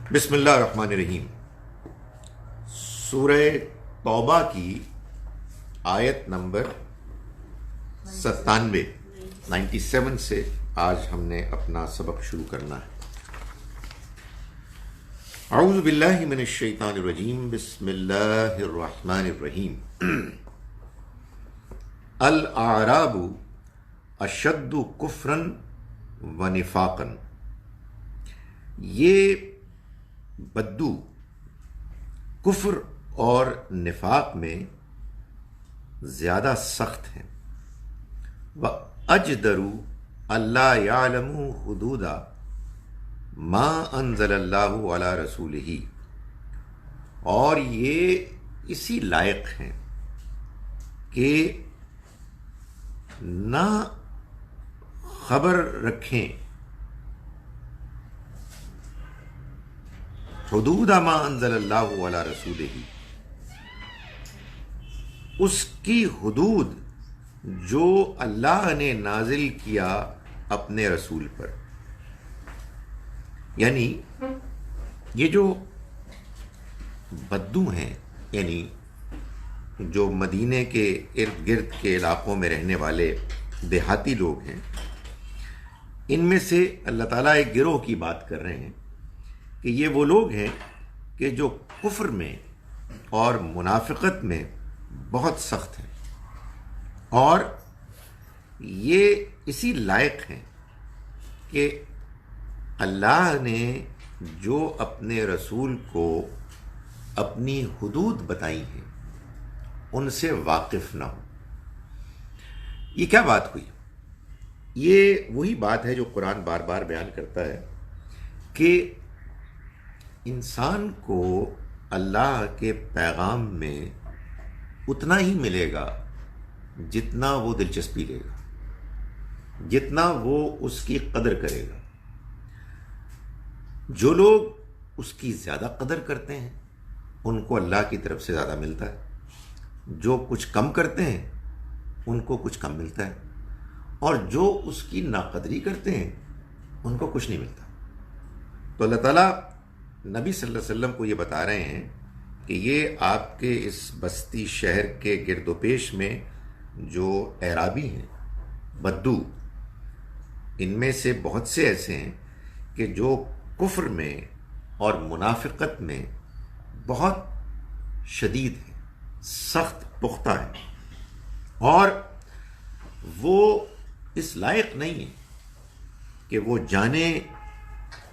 بسم اللہ الرحمن الرحیم۔ سورہ توبہ کی آیت نمبر 97 سے آج ہم نے اپنا سبق شروع کرنا ہے۔ اعوذ باللہ من الشیطان الرجیم، بسم اللہ الرحمن الرحیم۔ الاعراب اشد کفرا و نفاقا، یہ بدو کفر اور نفاق میں زیادہ سخت ہیں۔ وَأَجْدَرُوا أَلَّا يَعْلَمُوا حُدُودَ مَا أَنزَلَ اللَّهُ عَلَى رَسُولِهِ، اور یہ اسی لائق ہیں کہ نہ خبر رکھیں حدود ما انزل اللہ علی رسولہ، اس کی حدود جو اللہ نے نازل کیا اپنے رسول پر۔ یعنی یہ جو بدو ہیں، یعنی جو مدینے کے ارد گرد کے علاقوں میں رہنے والے دیہاتی لوگ ہیں، ان میں سے اللہ تعالیٰ ایک گروہ کی بات کر رہے ہیں کہ یہ وہ لوگ ہیں کہ جو کفر میں اور منافقت میں بہت سخت ہیں، اور یہ اسی لائق ہیں کہ اللہ نے جو اپنے رسول کو اپنی حدود بتائی ہیں ان سے واقف نہ ہو۔ یہ کیا بات ہوئی؟ یہ وہی بات ہے جو قرآن بار بار بیان کرتا ہے کہ انسان کو اللہ کے پیغام میں اتنا ہی ملے گا جتنا وہ دلچسپی لے گا، جتنا وہ اس کی قدر کرے گا۔ جو لوگ اس کی زیادہ قدر کرتے ہیں ان کو اللہ کی طرف سے زیادہ ملتا ہے، جو کچھ کم کرتے ہیں ان کو کچھ کم ملتا ہے، اور جو اس کی ناقدری کرتے ہیں ان کو کچھ نہیں ملتا۔ تو اللہ تعالیٰ نبی صلی اللہ علیہ وسلم کو یہ بتا رہے ہیں کہ یہ آپ کے اس بستی شہر کے گرد و پیش میں جو اعرابی ہیں، بدو، ان میں سے بہت سے ایسے ہیں کہ جو کفر میں اور منافقت میں بہت شدید ہیں، سخت پختہ ہیں، اور وہ اس لائق نہیں ہیں کہ وہ جانیں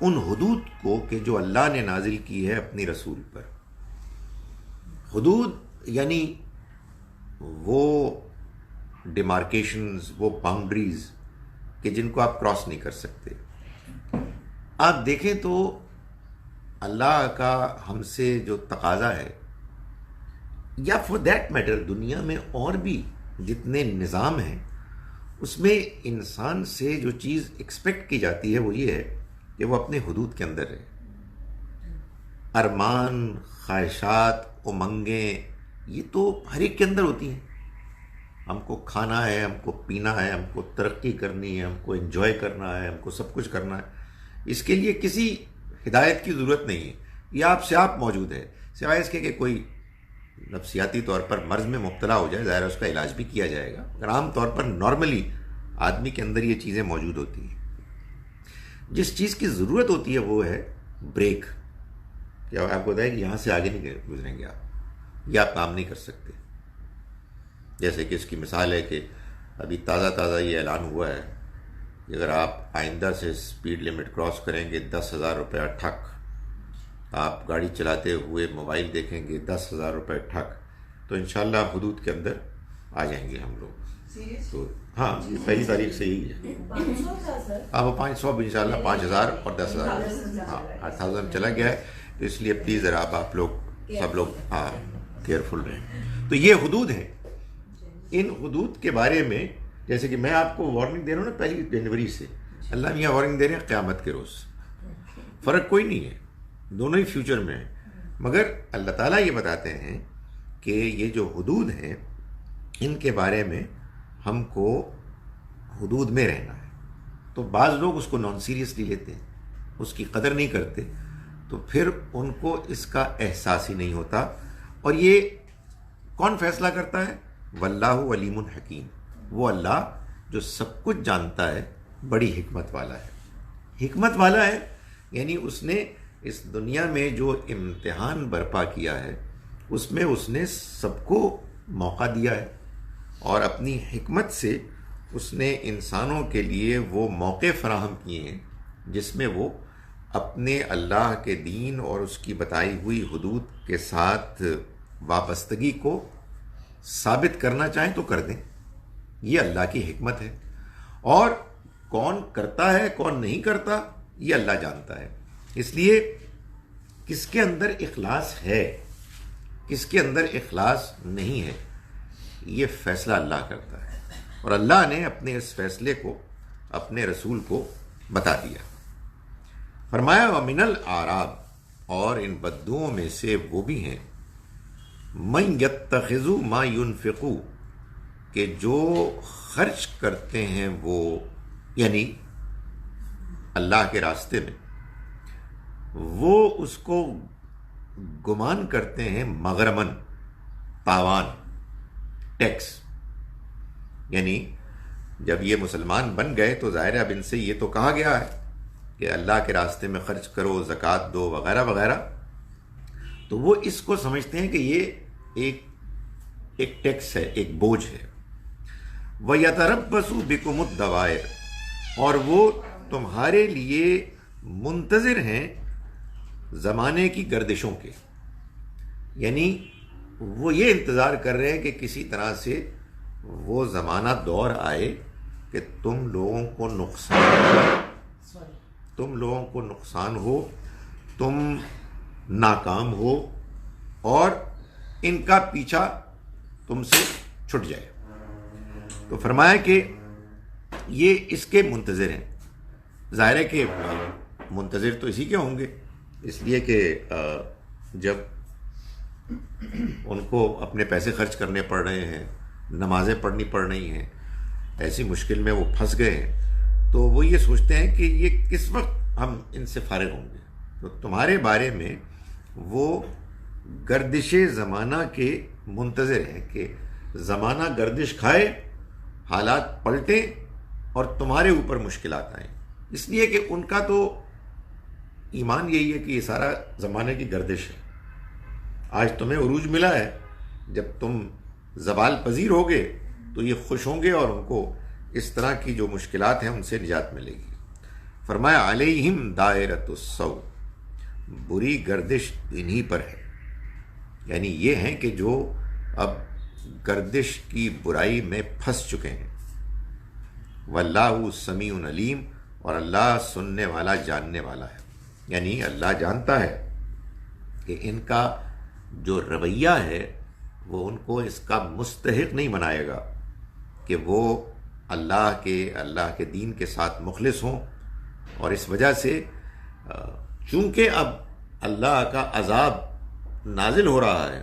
ان حدود کو کہ جو اللہ نے نازل کی ہے اپنی رسول پر۔ حدود یعنی وہ ڈیمارکیشنز، وہ باؤنڈریز کہ جن کو آپ کراس نہیں کر سکتے۔ آپ دیکھیں تو اللہ کا ہم سے جو تقاضا ہے، یا فور دیٹ میٹر دنیا میں اور بھی جتنے نظام ہیں، اس میں انسان سے جو چیز ایکسپیکٹ کی جاتی ہے وہ یہ ہے کہ وہ اپنے حدود کے اندر رہے۔ ارمان، خواہشات، امنگیں، یہ تو ہر ایک کے اندر ہوتی ہیں۔ ہم کو کھانا ہے، ہم کو پینا ہے، ہم کو ترقی کرنی ہے، ہم کو انجوائے کرنا ہے، ہم کو سب کچھ کرنا ہے۔ اس کے لیے کسی ہدایت کی ضرورت نہیں ہے، یہ آپ سے آپ موجود ہے، سوائے اس کے کہ کوئی نفسیاتی طور پر مرض میں مبتلا ہو جائے، ظاہر ہے اس کا علاج بھی کیا جائے گا، مگر عام طور پر نارملی آدمی کے اندر یہ چیزیں موجود ہوتی ہیں۔ جس چیز کی ضرورت ہوتی ہے وہ ہے بریک، کہ آپ کو بتائے کہ یہاں سے آگے نہیں گزریں گے آپ، یہ آپ کام نہیں کر سکتے۔ جیسے کہ اس کی مثال ہے کہ ابھی تازہ یہ اعلان ہوا ہے کہ اگر آپ آئندہ سے سپیڈ لمٹ کراس کریں گے 10,000 روپیہ ٹھک، آپ گاڑی چلاتے ہوئے موبائل دیکھیں گے 10,000 روپے ٹھک، تو انشاءاللہ حدود کے اندر آ جائیں گے ہم لوگ۔ تو ہاں، پہلی تاریخ سے ہی ہے۔ ہاں، وہ 500 انشاءاللہ، 5,000 اور 10,000، ہاں 8,000 چلا گیا ہے۔ تو اس لیے پلیز ذرا آپ لوگ سب لوگ ہاں کیئرفل رہیں۔ تو یہ حدود ہیں، ان حدود کے بارے میں جیسے کہ میں آپ کو وارننگ دے رہا ہوں نا 1 جنوری سے، اللہ میاں وارننگ دے رہے ہیں قیامت کے روز۔ فرق کوئی نہیں ہے، دونوں ہی فیوچر میں ہیں، مگر اللہ تعالیٰ یہ بتاتے ہیں کہ یہ جو حدود ہیں ان کے بارے میں ہم کو حدود میں رہنا ہے۔ تو بعض لوگ اس کو نان سیریسلی لیتے ہیں، اس کی قدر نہیں کرتے، تو پھر ان کو اس کا احساس ہی نہیں ہوتا. اور یہ کون فیصلہ کرتا ہے؟ واللہ علیم حکیم، وہ اللہ جو سب کچھ جانتا ہے، بڑی حکمت والا ہے. حکمت والا ہے یعنی اس نے اس دنیا میں جو امتحان برپا کیا ہے اس میں اس نے سب کو موقع دیا ہے، اور اپنی حکمت سے اس نے انسانوں کے لیے وہ موقع فراہم کیے ہیں جس میں وہ اپنے اللہ کے دین اور اس کی بتائی ہوئی حدود کے ساتھ وابستگی کو ثابت کرنا چاہیں تو کر دیں. یہ اللہ کی حکمت ہے. اور کون کرتا ہے کون نہیں کرتا یہ اللہ جانتا ہے. اس لیے کس کے اندر اخلاص ہے کس کے اندر اخلاص نہیں ہے یہ فیصلہ اللہ کرتا ہے، اور اللہ نے اپنے اس فیصلے کو اپنے رسول کو بتا دیا. فرمایا وَمِنَ الْأَعْرَابِ، اور ان بدوؤں میں سے وہ بھی ہیں مَن يَتَّخِذُ مَا يُنْفِقُ، کہ جو خرچ کرتے ہیں وہ یعنی اللہ کے راستے میں، وہ اس کو گمان کرتے ہیں مغرمن، تاوان، ٹیکس. یعنی جب یہ مسلمان بن گئے تو ظاہر ہے اب ان سے یہ تو کہا گیا ہے کہ اللہ کے راستے میں خرچ کرو، زکوٰۃ دو، وغیرہ وغیرہ، تو وہ اس کو سمجھتے ہیں کہ یہ ایک ٹیکس ہے، ایک بوجھ ہے. وَيَتَرَبَّصُ بِكُمُ الدَّوَائِرَ، اور وہ تمہارے لیے منتظر ہیں زمانے کی گردشوں کے. یعنی وہ یہ انتظار کر رہے ہیں کہ کسی طرح سے وہ زمانہ دور آئے کہ تم لوگوں کو نقصان ہو، تم ناکام ہو، اور ان کا پیچھا تم سے چھٹ جائے. تو فرمایا کہ یہ اس کے منتظر ہیں. ظاہر ہے کہ منتظر تو اسی کے ہوں گے، اس لیے کہ جب ان کو اپنے پیسے خرچ کرنے پڑ رہے ہیں، نمازیں پڑھنی پڑ رہی ہیں، ایسی مشکل میں وہ پھنس گئے ہیں، تو وہ یہ سوچتے ہیں کہ یہ کس وقت ہم ان سے فارغ ہوں گے. تو تمہارے بارے میں وہ گردش زمانہ کے منتظر ہیں کہ زمانہ گردش کھائے، حالات پلٹیں اور تمہارے اوپر مشکلات آئیں. اس لیے کہ ان کا تو ایمان یہی ہے کہ یہ سارا زمانے کی گردش ہے. آج تمہیں عروج ملا ہے، جب تم زوال پذیر ہوگے تو یہ خوش ہوں گے اور ان کو اس طرح کی جو مشکلات ہیں ان سے نجات ملے گی. فرمایا علیہم دائرۃ السوء، بری گردش انہی پر ہے. یعنی یہ ہیں کہ جو اب گردش کی برائی میں پھنس چکے ہیں. واللہ سمیع علیم، اور اللہ سننے والا جاننے والا ہے. یعنی اللہ جانتا ہے کہ ان کا جو رویہ ہے وہ ان کو اس کا مستحق نہیں بنائے گا کہ وہ اللہ کے دین کے ساتھ مخلص ہوں. اور اس وجہ سے چونکہ اب اللہ کا عذاب نازل ہو رہا ہے،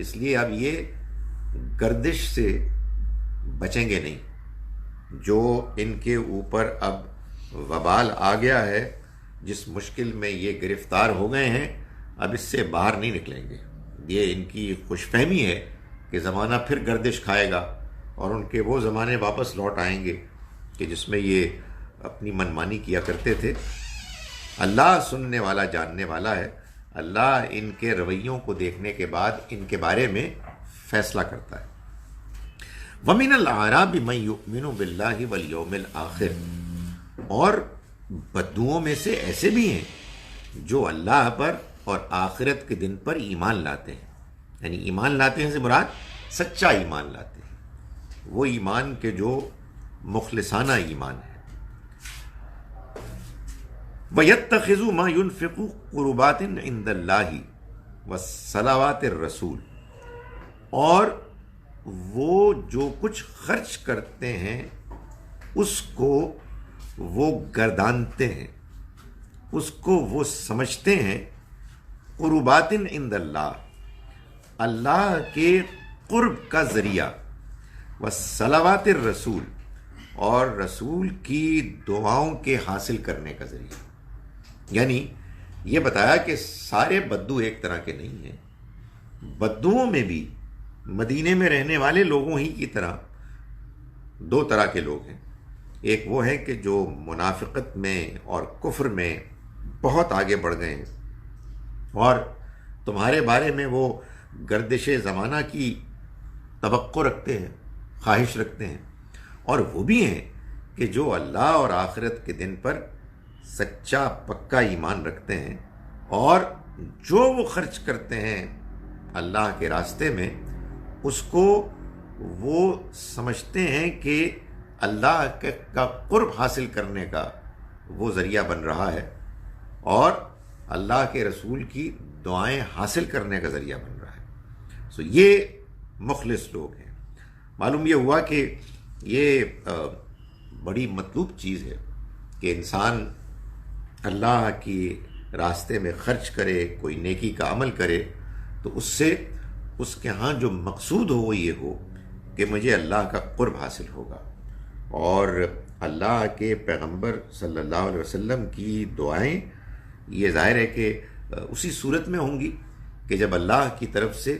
اس لیے اب یہ گردش سے بچیں گے نہیں. جو ان کے اوپر اب وبال آ گیا ہے، جس مشکل میں یہ گرفتار ہو گئے ہیں، اب اس سے باہر نہیں نکلیں گے. یہ ان کی خوش فہمی ہے کہ زمانہ پھر گردش کھائے گا اور ان کے وہ زمانے واپس لوٹ آئیں گے کہ جس میں یہ اپنی منمانی کیا کرتے تھے. اللہ سننے والا جاننے والا ہے. اللہ ان کے رویوں کو دیکھنے کے بعد ان کے بارے میں فیصلہ کرتا ہے. وَمِنَ الْأَعْرَابِ مَن يُؤْمِنُ بِاللَّهِ وَالْيَوْمِ الْآخِرِ، اور بدوؤں میں سے ایسے بھی ہیں جو اللہ پر اور آخرت کے دن پر ایمان لاتے ہیں. یعنی ایمان لاتے ہیں سے مراد سچا ایمان لاتے ہیں، وہ ایمان کے جو مخلصانہ ایمان ہے. وَيَتَّخِذُ مَا يُنْفِقُ قُرُبَاتٍ عِنْدَ اللَّهِ وَالصَّلَوَاتِ الرَّسُولِ، اور وہ جو کچھ خرچ کرتے ہیں اس کو وہ گردانتے ہیں، اس کو وہ سمجھتے ہیں قربات عند اللہ، اللہ کے قرب کا ذریعہ، والصلوات الرسول، اور رسول کی دعاؤں کے حاصل کرنے کا ذریعہ. یعنی یہ بتایا کہ سارے بدو ایک طرح کے نہیں ہیں، بدوؤں میں بھی مدینے میں رہنے والے لوگوں ہی کی طرح دو طرح کے لوگ ہیں. ایک وہ ہے کہ جو منافقت میں اور کفر میں بہت آگے بڑھ گئے ہیں اور تمہارے بارے میں وہ گردش زمانہ کی توقع رکھتے ہیں، خواہش رکھتے ہیں. اور وہ بھی ہیں کہ جو اللہ اور آخرت کے دن پر سچا پکا ایمان رکھتے ہیں اور جو وہ خرچ کرتے ہیں اللہ کے راستے میں اس کو وہ سمجھتے ہیں کہ اللہ کا قرب حاصل کرنے کا وہ ذریعہ بن رہا ہے اور اللہ کے رسول کی دعائیں حاصل کرنے کا ذریعہ بن رہا ہے. سو یہ مخلص لوگ ہیں. معلوم یہ ہوا کہ یہ بڑی مطلوب چیز ہے کہ انسان اللہ کی راستے میں خرچ کرے، کوئی نیکی کا عمل کرے تو اس سے اس کے ہاں جو مقصود ہو وہ یہ ہو کہ مجھے اللہ کا قرب حاصل ہوگا. اور اللہ کے پیغمبر صلی اللہ علیہ وسلم کی دعائیں یہ ظاہر ہے کہ اسی صورت میں ہوں گی کہ جب اللہ کی طرف سے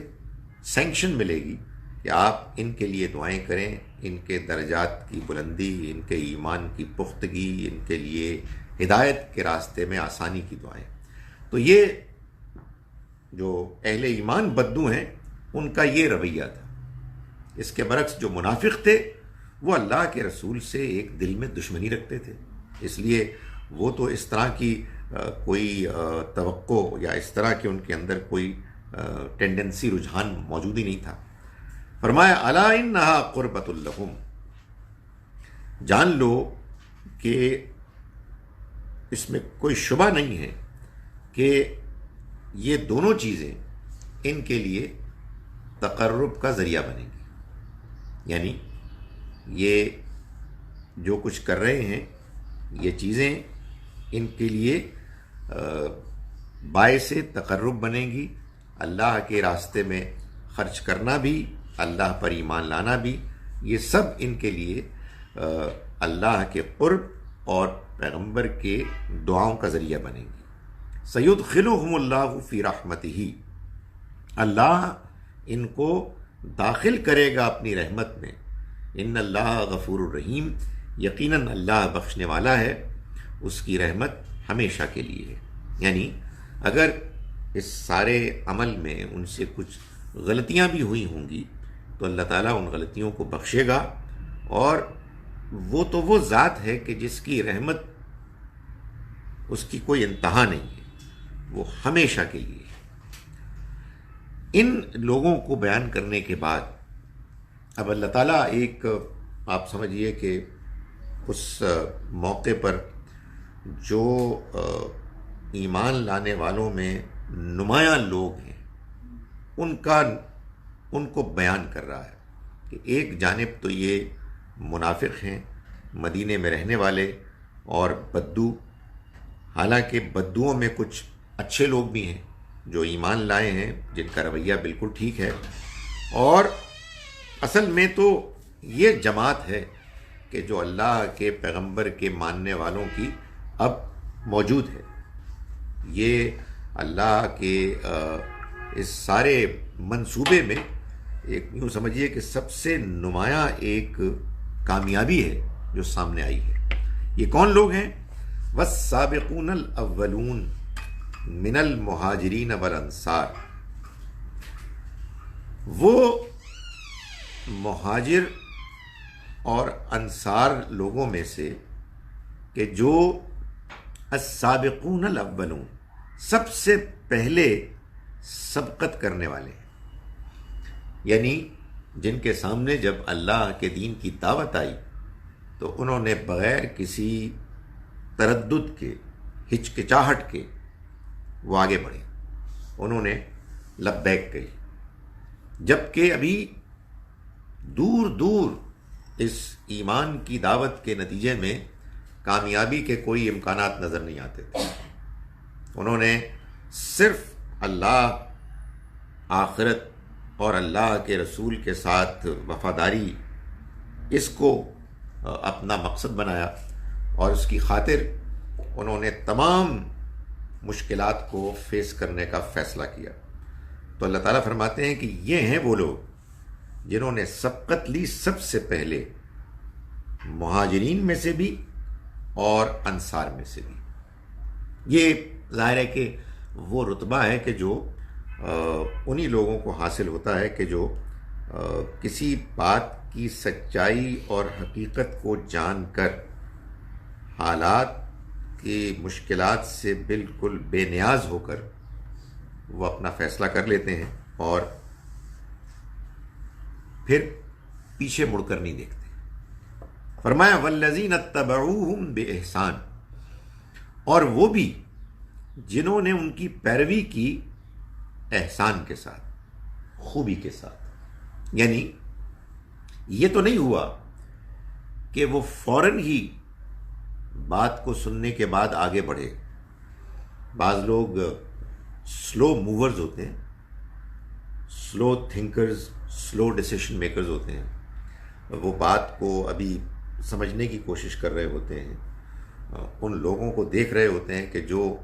سینکشن ملے گی کہ آپ ان کے لیے دعائیں کریں، ان کے درجات کی بلندی، ان کے ایمان کی پختگی، ان کے لیے ہدایت کے راستے میں آسانی کی دعائیں. تو یہ جو اہل ایمان بدو ہیں ان کا یہ رویہ تھا. اس کے برعکس جو منافق تھے وہ اللہ کے رسول سے ایک دل میں دشمنی رکھتے تھے، اس لیے وہ تو اس طرح کی کوئی توقع یا اس طرح کے ان کے اندر کوئی ٹینڈنسی، رجحان موجود ہی نہیں تھا. فرمایا الا انہا قربۃ لہم، جان لو کہ اس میں کوئی شبہ نہیں ہے کہ یہ دونوں چیزیں ان کے لیے تقرب کا ذریعہ بنیں گی. یعنی یہ جو کچھ کر رہے ہیں یہ چیزیں ان کے لیے باعث تقرب بنیں گی. اللہ کے راستے میں خرچ کرنا بھی، اللہ پر ایمان لانا بھی، یہ سب ان کے لیے اللہ کے قرب اور پیغمبر کے دعاؤں کا ذریعہ بنیں گی. سیدخلہم اللہ فی رحمتہ، اللہ ان کو داخل کرے گا اپنی رحمت میں. ان اللہ غفور الرحیم، یقیناً اللہ بخشنے والا ہے، اس کی رحمت ہمیشہ کے لیے ہے. یعنی اگر اس سارے عمل میں ان سے کچھ غلطیاں بھی ہوئی ہوں گی تو اللہ تعالیٰ ان غلطیوں کو بخشے گا، اور وہ تو وہ ذات ہے کہ جس کی رحمت اس کی کوئی انتہا نہیں ہے، وہ ہمیشہ کے لیے ہے. ان لوگوں کو بیان کرنے کے بعد اب اللہ تعالیٰ ایک، آپ سمجھیے کہ اس موقع پر جو ایمان لانے والوں میں نمایاں لوگ ہیں ان کو بیان کر رہا ہے کہ ایک جانب تو یہ منافق ہیں، مدینے میں رہنے والے اور بدو. حالانکہ بدوؤں میں کچھ اچھے لوگ بھی ہیں جو ایمان لائے ہیں، جن کا رویہ بالکل ٹھیک ہے، اور اصل میں تو یہ جماعت ہے کہ جو اللہ کے پیغمبر کے ماننے والوں کی اب موجود ہے. یہ اللہ کے اس سارے منصوبے میں ایک یوں سمجھیے کہ سب سے نمایاں ایک کامیابی ہے جو سامنے آئی ہے. یہ کون لوگ ہیں؟ والسابقون الاولون من المہاجرین والانصار، وہ مہاجر اور انصار لوگوں میں سے کہ جو السابقون الاولون، سب سے پہلے سبقت کرنے والے ہیں. یعنی جن کے سامنے جب اللہ کے دین کی دعوت آئی تو انہوں نے بغیر کسی تردد کے، ہچکچاہٹ کے وہ آگے بڑھے، انہوں نے لبیک کہی، جبکہ ابھی دور دور اس ایمان کی دعوت کے نتیجے میں کامیابی کے کوئی امکانات نظر نہیں آتے تھے. انہوں نے صرف اللہ، آخرت اور اللہ کے رسول کے ساتھ وفاداری، اس کو اپنا مقصد بنایا، اور اس کی خاطر انہوں نے تمام مشکلات کو فیس کرنے کا فیصلہ کیا. تو اللہ تعالیٰ فرماتے ہیں کہ یہ ہیں وہ لوگ جنہوں نے سبقت لی سب سے پہلے مہاجرین میں سے بھی اور انصار میں سے بھی. یہ ظاہر ہے کہ وہ رتبہ ہے کہ جو انہی لوگوں کو حاصل ہوتا ہے کہ جو کسی بات کی سچائی اور حقیقت کو جان کر حالات کی مشکلات سے بالکل بے نیاز ہو کر وہ اپنا فیصلہ کر لیتے ہیں اور پھر پیچھے مڑ کر نہیں دیکھتے. فرمایا والذین اتبعوہم بإحسان، اور وہ بھی جنہوں نے ان کی پیروی کی احسان کے ساتھ، خوبی کے ساتھ. یعنی یہ تو نہیں ہوا کہ وہ فوراً ہی بات کو سننے کے بعد آگے بڑھے. بعض لوگ سلو موورز ہوتے ہیں، سلو تھنکرز، سلو ڈیسیشن میکرز ہوتے ہیں. وہ بات کو ابھی سمجھنے کی کوشش کر رہے ہوتے ہیں. ان لوگوں کو دیکھ رہے ہوتے ہیں کہ جو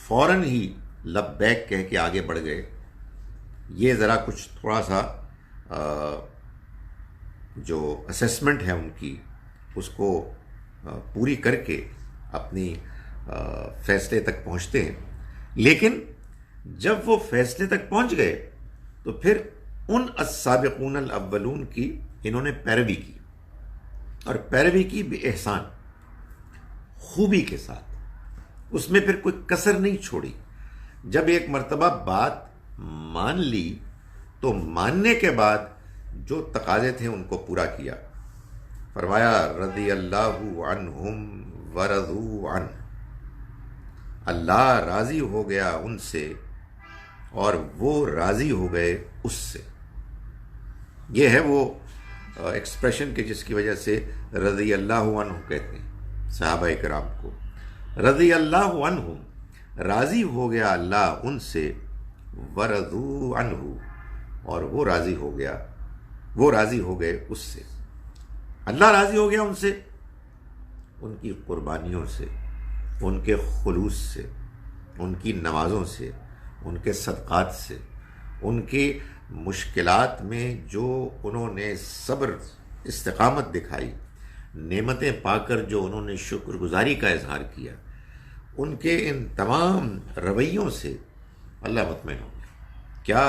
فوراً ہی لبیک کہہ کے آگے بڑھ گئے. یہ ذرا کچھ تھوڑا سا جو اسیسمنٹ ہے ان کی، اس کو پوری کر کے اپنی فیصلے تک پہنچتے ہیں. لیکن جب وہ فیصلے تک پہنچ گئے تو پھر ان السابقون الاولون کی انہوں نے پیروی کی، اور پیروی کی بے احسان، خوبی کے ساتھ. اس میں پھر کوئی کسر نہیں چھوڑی. جب ایک مرتبہ بات مان لی تو ماننے کے بعد جو تقاضے تھے ان کو پورا کیا. فرمایا رضی اللہ عنہم ورضوا عنہ، اللہ راضی ہو گیا ان سے اور وہ راضی ہو گئے اس سے. یہ ہے وہ ایکسپریشن کہ جس کی وجہ سے رضی اللہ عنہ کہتے ہیں صحابہ کرام کو. رضی اللہ عنہم، راضی ہو گیا اللہ ان سے، ورضوا عنہ، اور وہ راضی ہو گیا، وہ راضی ہو گئے اس سے. اللہ راضی ہو گیا ان سے، ان کی قربانیوں سے، ان کے خلوص سے، ان کی نمازوں سے، ان کے صدقات سے، ان کی مشکلات میں جو انہوں نے صبر استقامت دکھائی، نعمتیں پا کر جو انہوں نے شکر گزاری کا اظہار کیا، ان کے ان تمام رویوں سے اللہ مطمئن ہو گیا. کیا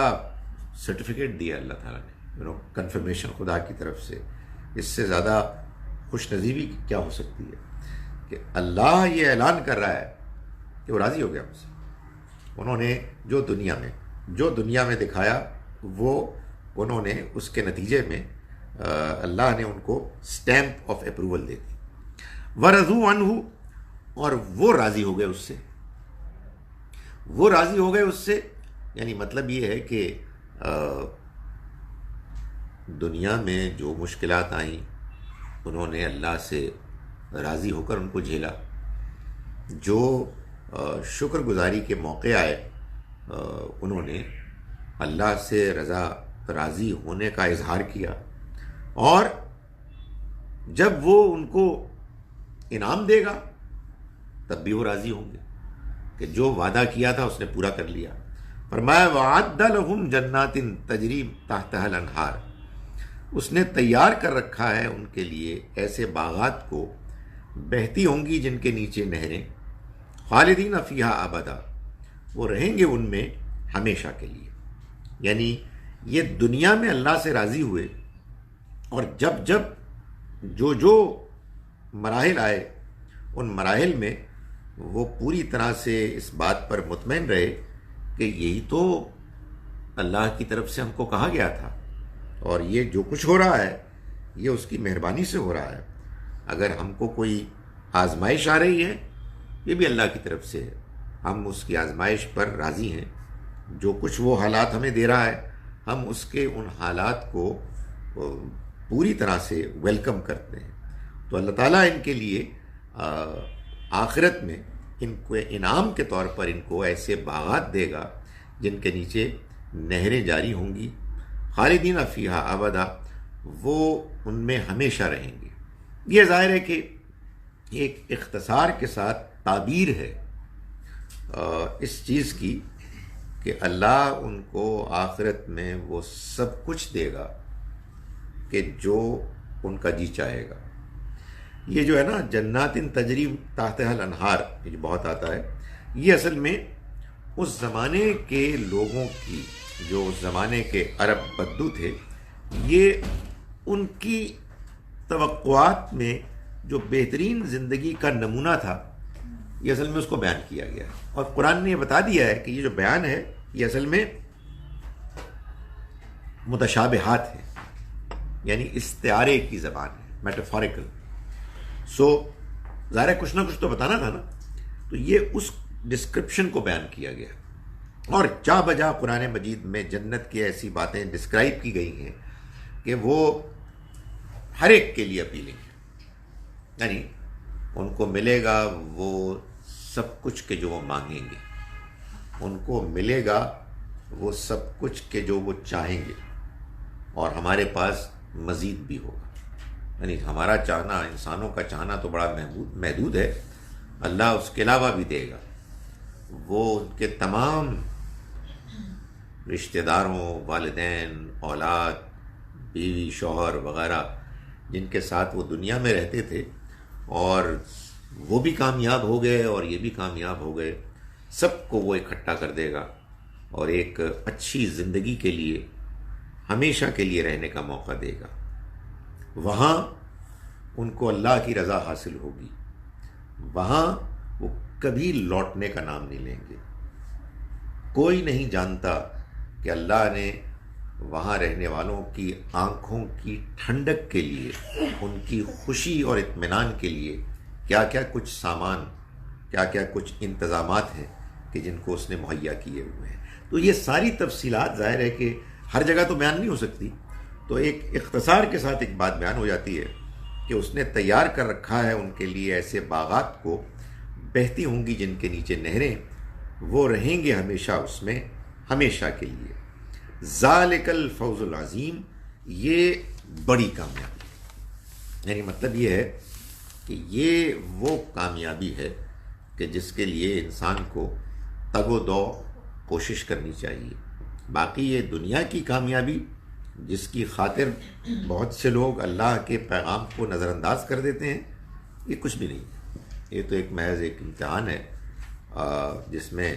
سرٹیفکیٹ دیا اللہ تعالیٰ نے، کنفرمیشن خدا کی طرف سے. اس سے زیادہ خوش نصیبی کیا ہو سکتی ہے کہ اللہ یہ اعلان کر رہا ہے کہ وہ راضی ہو گیا مجھ سے. انہوں نے جو دنیا میں دکھایا وہ انہوں نے اس کے نتیجے میں اللہ نے ان کو سٹیمپ آف اپروول دے دی. ورضوا عنہ، اور وہ راضی ہو گئے اس سے. وہ راضی ہو گئے اس سے یعنی مطلب یہ ہے کہ دنیا میں جو مشکلات آئیں انہوں نے اللہ سے راضی ہو کر ان کو جھیلا. جو شکر گزاری کے موقع آئے انہوں نے اللہ سے راضی ہونے کا اظہار کیا، اور جب وہ ان کو انعام دے گا تب بھی وہ راضی ہوں گے کہ جو وعدہ کیا تھا اس نے پورا کر لیا. فرمایا وَأَعَدَّ لَهُمْ جَنَّاتٍ تَجْرِي تَحْتَهَا الْأَنْهَارُ، اس نے تیار کر رکھا ہے ان کے لیے ایسے باغات کو بہتی ہوں گی جن کے نیچے نہریں، خالدین فیہا ابدا، وہ رہیں گے ان میں ہمیشہ کے لیے. یعنی یہ دنیا میں اللہ سے راضی ہوئے، اور جب جو مراحل آئے ان مراحل میں وہ پوری طرح سے اس بات پر مطمئن رہے کہ یہی تو اللہ کی طرف سے ہم کو کہا گیا تھا، اور یہ جو کچھ ہو رہا ہے یہ اس کی مہربانی سے ہو رہا ہے. اگر ہم کو کوئی آزمائش آ رہی ہے یہ بھی اللہ کی طرف سے ہے، ہم اس کی آزمائش پر راضی ہیں. جو کچھ وہ حالات ہمیں دے رہا ہے ہم اس کے ان حالات کو پوری طرح سے ویلکم کرتے ہیں. تو اللہ تعالیٰ ان کے لیے آخرت میں ان کو انعام کے طور پر ان کو ایسے باغات دے گا جن کے نیچے نہریں جاری ہوں گی، خالدین فیہا ابدا، وہ ان میں ہمیشہ رہیں گے. یہ ظاہر ہے کہ ایک اختصار کے ساتھ تعبیر ہے اس چیز کی کہ اللہ ان کو آخرت میں وہ سب کچھ دے گا کہ جو ان کا جی چاہے گا. یہ جو ہے نا جنات تجری تحتها الانہار، یہ جو بہت آتا ہے، یہ اصل میں اس زمانے کے لوگوں کی، جو اس زمانے کے عرب بدو تھے، یہ ان کی توقعات میں جو بہترین زندگی کا نمونہ تھا، یہ اصل میں اس کو بیان کیا گیا ہے. اور قرآن نے یہ بتا دیا ہے کہ یہ جو بیان ہے یہ اصل میں متشابہات ہے، یعنی استعارے کی زبان ہے، میٹافوریکل. سو ظاہر ہے کچھ نہ کچھ تو بتانا تھا نا، تو یہ اس ڈسکرپشن کو بیان کیا گیا. اور جا بجا قرآن مجید میں جنت کی ایسی باتیں ڈسکرائب کی گئی ہیں کہ وہ ہر ایک کے لیے اپیلنگ ہے. یعنی ان کو ملے گا وہ سب کچھ کے جو وہ مانگیں گے، ان کو ملے گا وہ سب کچھ کے جو وہ چاہیں گے، اور ہمارے پاس مزید بھی ہوگا. یعنی ہمارا چاہنا، انسانوں کا چاہنا تو بڑا محدود ہے، اللہ اس کے علاوہ بھی دے گا. وہ ان کے تمام رشتہ داروں، والدین، اولاد، بیوی، شوہر وغیرہ جن کے ساتھ وہ دنیا میں رہتے تھے اور وہ بھی کامیاب ہو گئے اور یہ بھی کامیاب ہو گئے، سب کو وہ اکٹھا کر دے گا اور ایک اچھی زندگی کے لیے، ہمیشہ کے لیے رہنے کا موقع دے گا. وہاں ان کو اللہ کی رضا حاصل ہوگی، وہاں وہ کبھی لوٹنے کا نام نہیں لیں گے. کوئی نہیں جانتا کہ اللہ نے وہاں رہنے والوں کی آنکھوں کی ٹھنڈک کے لیے، ان کی خوشی اور اطمینان کے لیے کیا کیا کچھ سامان، کیا کیا کچھ انتظامات ہیں کہ جن کو اس نے مہیا کیے ہوئے ہیں. تو یہ ساری تفصیلات ظاہر ہے کہ ہر جگہ تو بیان نہیں ہو سکتی، تو ایک اختصار کے ساتھ ایک بات بیان ہو جاتی ہے کہ اس نے تیار کر رکھا ہے ان کے لیے ایسے باغات کو، بہتی ہوں گی جن کے نیچے نہریں، وہ رہیں گے ہمیشہ اس میں، ہمیشہ کے لیے. ذالک الفوز العظیم، یہ بڑی کامیابی ہے. یعنی مطلب یہ ہے کہ یہ وہ کامیابی ہے کہ جس کے لیے انسان کو تگ و دو کوشش کرنی چاہیے. باقی یہ دنیا کی کامیابی جس کی خاطر بہت سے لوگ اللہ کے پیغام کو نظر انداز کر دیتے ہیں، یہ کچھ بھی نہیں ہے. یہ تو ایک محض ایک امتحان ہے جس میں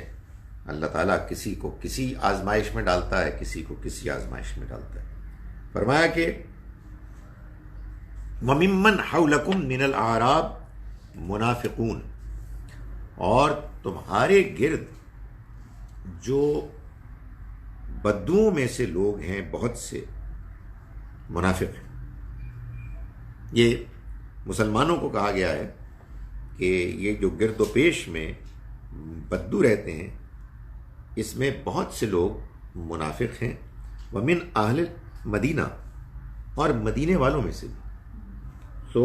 اللہ تعالیٰ کسی کو کسی آزمائش میں ڈالتا ہے، کسی کو کسی آزمائش میں ڈالتا ہے. فرمایا کہ وَمِمَّنْ حَوْلَكُمْ مِنَ الْأَعْرَابِ مُنَافِقُونَ، اور تمہارے گرد جو بدوؤں میں سے لوگ ہیں، بہت سے منافق ہیں. یہ مسلمانوں کو کہا گیا ہے کہ یہ جو گرد و پیش میں بدو رہتے ہیں، اس میں بہت سے لوگ منافق ہیں. ومن اہل مدینہ، اور مدینے والوں میں سے بھی. تو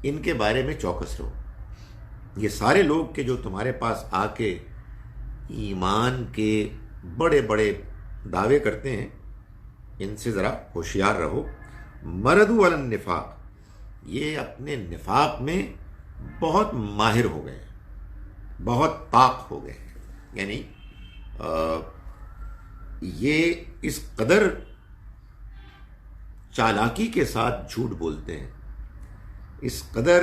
ان کے بارے میں چوکس رہو. یہ سارے لوگ کہ جو تمہارے پاس آ کے ایمان کے بڑے بڑے دعوے کرتے ہیں، ان سے ذرا ہوشیار رہو. مردوا علی النفاق، یہ اپنے نفاق میں بہت ماہر ہو گئے ہیں، بہت طاق ہو گئے ہیں. یعنی یہ اس قدر چالاکی کے ساتھ جھوٹ بولتے ہیں، اس قدر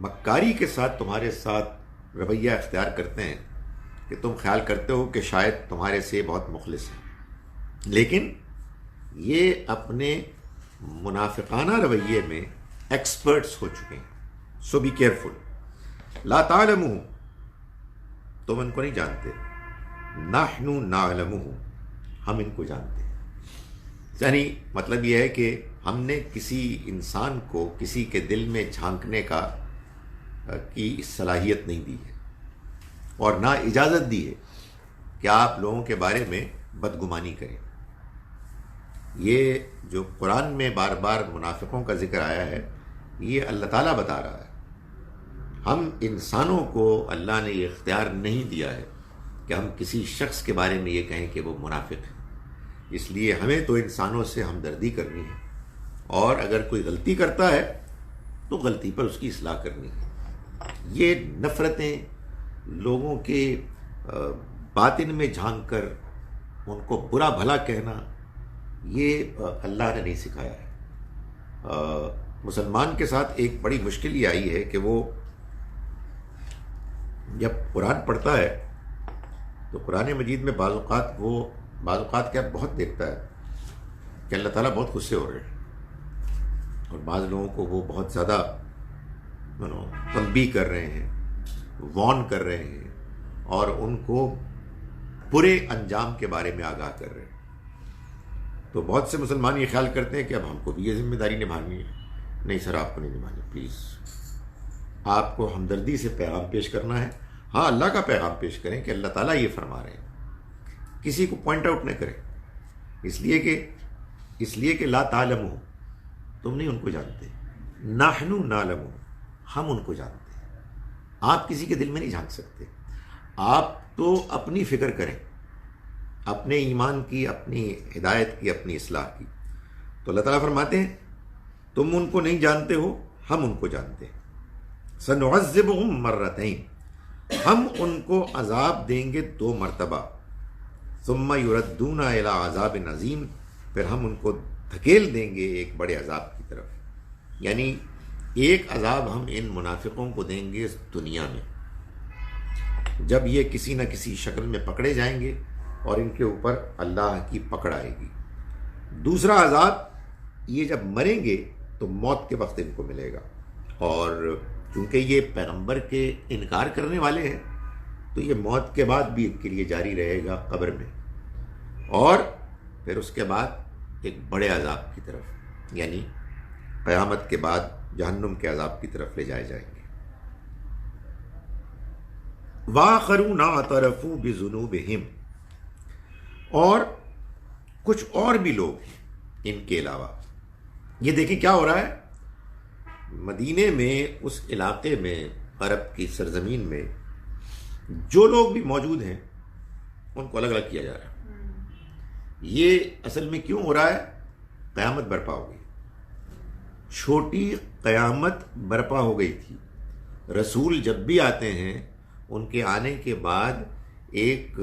مکاری کے ساتھ تمہارے ساتھ رویہ اختیار کرتے ہیں کہ تم خیال کرتے ہو کہ شاید تمہارے سے بہت مخلص ہیں. لیکن یہ اپنے منافقانہ رویے میں ایکسپرٹس ہو چکے ہیں. سو بی کیئرفل. لا تعلمون، تم ان کو نہیں جانتے. نحن نعلمہ، ہم ان کو جانتے ہیں. یعنی مطلب یہ ہے کہ ہم نے کسی انسان کو کسی کے دل میں جھانکنے کی صلاحیت نہیں دی ہے، اور نہ اجازت دی ہے کہ آپ لوگوں کے بارے میں بدگمانی کریں. یہ جو قرآن میں بار بار منافقوں کا ذکر آیا ہے، یہ اللہ تعالیٰ بتا رہا ہے. ہم انسانوں کو اللہ نے یہ اختیار نہیں دیا ہے کہ ہم کسی شخص کے بارے میں یہ کہیں کہ وہ منافق ہے. اس لیے ہمیں تو انسانوں سے ہمدردی کرنی ہے، اور اگر کوئی غلطی کرتا ہے تو غلطی پر اس کی اصلاح کرنی ہے. یہ نفرتیں، لوگوں کے باطن میں جھانک کر ان کو برا بھلا کہنا، یہ اللہ نے نہیں سکھایا ہے۔ مسلمان کے ساتھ ایک بڑی مشکل یہ آئی ہے کہ وہ جب قرآن پڑھتا ہے تو قرآن مجید میں بعض اوقات کیا بہت دیکھتا ہے کہ اللہ تعالیٰ بہت غصے ہو رہے ہیں، اور بعض لوگوں کو وہ بہت زیادہ تنبیہ کر رہے ہیں، وارن کر رہے ہیں، اور ان کو برے انجام کے بارے میں آگاہ کر رہے ہیں۔ تو بہت سے مسلمان یہ خیال کرتے ہیں کہ اب ہم کو بھی یہ ذمہ داری نبھانی ہے۔ نہیں سر، آپ کو نہیں نبھانی، پلیز۔ آپ کو ہمدردی سے پیغام پیش کرنا ہے، ہاں اللہ کا پیغام پیش کریں کہ اللہ تعالیٰ یہ فرما رہے ہیں، کسی کو پوائنٹ آؤٹ نہ کریں، اس لیے کہ لا تعلمو، تم نہیں ان کو جانتے، نحن نعلم، ہم ان کو جانتے ہیں۔ آپ کسی کے دل میں نہیں جھانک سکتے، آپ تو اپنی فکر کریں، اپنے ایمان کی، اپنی ہدایت کی، اپنی اصلاح کی۔ تو اللہ تعالیٰ فرماتے ہیں تم ان کو نہیں جانتے ہو، ہم ان کو جانتے ہیں۔ سنعذبهم مرتين، ہم ان کو عذاب دیں گے 2 مرتبہ، ثم يردون الى عذاب عظیم، پھر ہم ان کو دھکیل دیں گے ایک بڑے عذاب کی طرف۔ یعنی ایک عذاب ہم ان منافقوں کو دیں گے اس دنیا میں، جب یہ کسی نہ کسی شکل میں پکڑے جائیں گے اور ان کے اوپر اللہ کی پکڑ آئے گی۔ دوسرا عذاب یہ جب مریں گے تو موت کے وقت ان کو ملے گا، اور چونکہ یہ پیغمبر کے انکار کرنے والے ہیں تو یہ موت کے بعد بھی ان کے لیے جاری رہے گا قبر میں، اور پھر اس کے بعد ایک بڑے عذاب کی طرف، یعنی قیامت کے بعد جہنم کے عذاب کی طرف لے جائے جائیں گے۔ وَآخَرُونَ اعْتَرَفُوا بِذُنُوبِهِمْ، اور کچھ اور بھی لوگ ہیں ان کے علاوہ۔ یہ دیکھیں کیا ہو رہا ہے مدینے میں، اس علاقے میں، عرب کی سرزمین میں جو لوگ بھی موجود ہیں ان کو الگ الگ کیا جا رہا ہے۔ یہ اصل میں کیوں ہو رہا ہے؟ قیامت برپا ہو گئی، چھوٹی قیامت برپا ہو گئی تھی۔ رسول جب بھی آتے ہیں ان کے آنے کے بعد ایک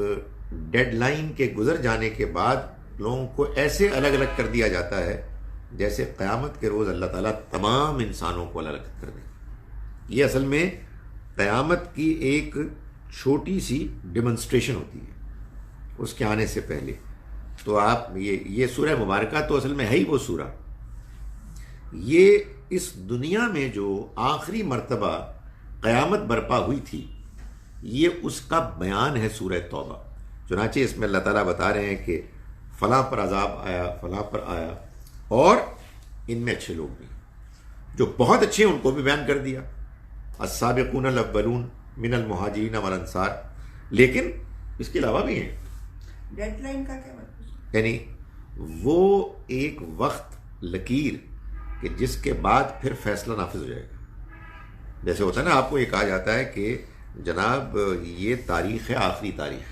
ڈیڈ لائن کے گزر جانے کے بعد لوگوں کو ایسے الگ الگ کر دیا جاتا ہے جیسے قیامت کے روز اللہ تعالیٰ تمام انسانوں کو الگ الگ کر دیں۔ یہ اصل میں قیامت کی ایک چھوٹی سی ڈیمونسٹریشن ہوتی ہے اس کے آنے سے پہلے۔ تو آپ یہ سورہ مبارکہ تو اصل میں ہے ہی وہ سورہ، یہ اس دنیا میں جو آخری مرتبہ قیامت برپا ہوئی تھی یہ اس کا بیان ہے سورہ توبہ۔ چنانچہ اس میں اللہ تعالیٰ بتا رہے ہیں کہ فلاں پر عذاب آیا، فلاں پر آیا، اور ان میں اچھے لوگ بھی جو بہت اچھے ہیں ان کو بھی بیان کر دیا، السابقون الاولون من المہاجرین والانصار، لیکن اس کے علاوہ بھی ہیں۔ ڈیڈ لائن کا کیا مطلب؟ یعنی وہ ایک وقت لکیر کہ جس کے بعد پھر فیصلہ نافذ ہو جائے گا۔ جیسے ہوتا ہے نا، آپ کو یہ کہا جاتا ہے کہ جناب یہ تاریخ ہے، آخری تاریخ،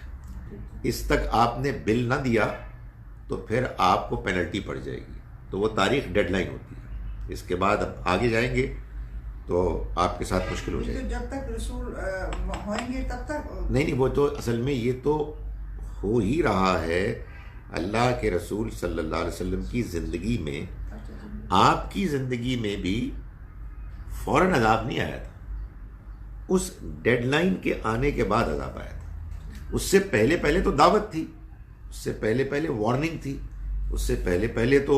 اس تک آپ نے بل نہ دیا تو پھر آپ کو پینلٹی پڑ جائے گی، تو وہ تاریخ ڈیڈ لائن ہوتی ہے۔ اس کے بعد اب آگے جائیں گے تو آپ کے ساتھ مشکل ہو جائے گی۔ جب تک رسول ہوئیں گے تب تک نہیں، وہ تو اصل میں یہ تو ہو ہی رہا ہے۔ اللہ کے رسول صلی اللہ علیہ وسلم کی زندگی میں، آپ کی زندگی میں بھی فوراً عذاب نہیں آیا تھا، اس ڈیڈ لائن کے آنے کے بعد عذاب آیا تھا۔ اس سے پہلے تو دعوت تھی، اس سے پہلے وارننگ تھی، اس سے پہلے تو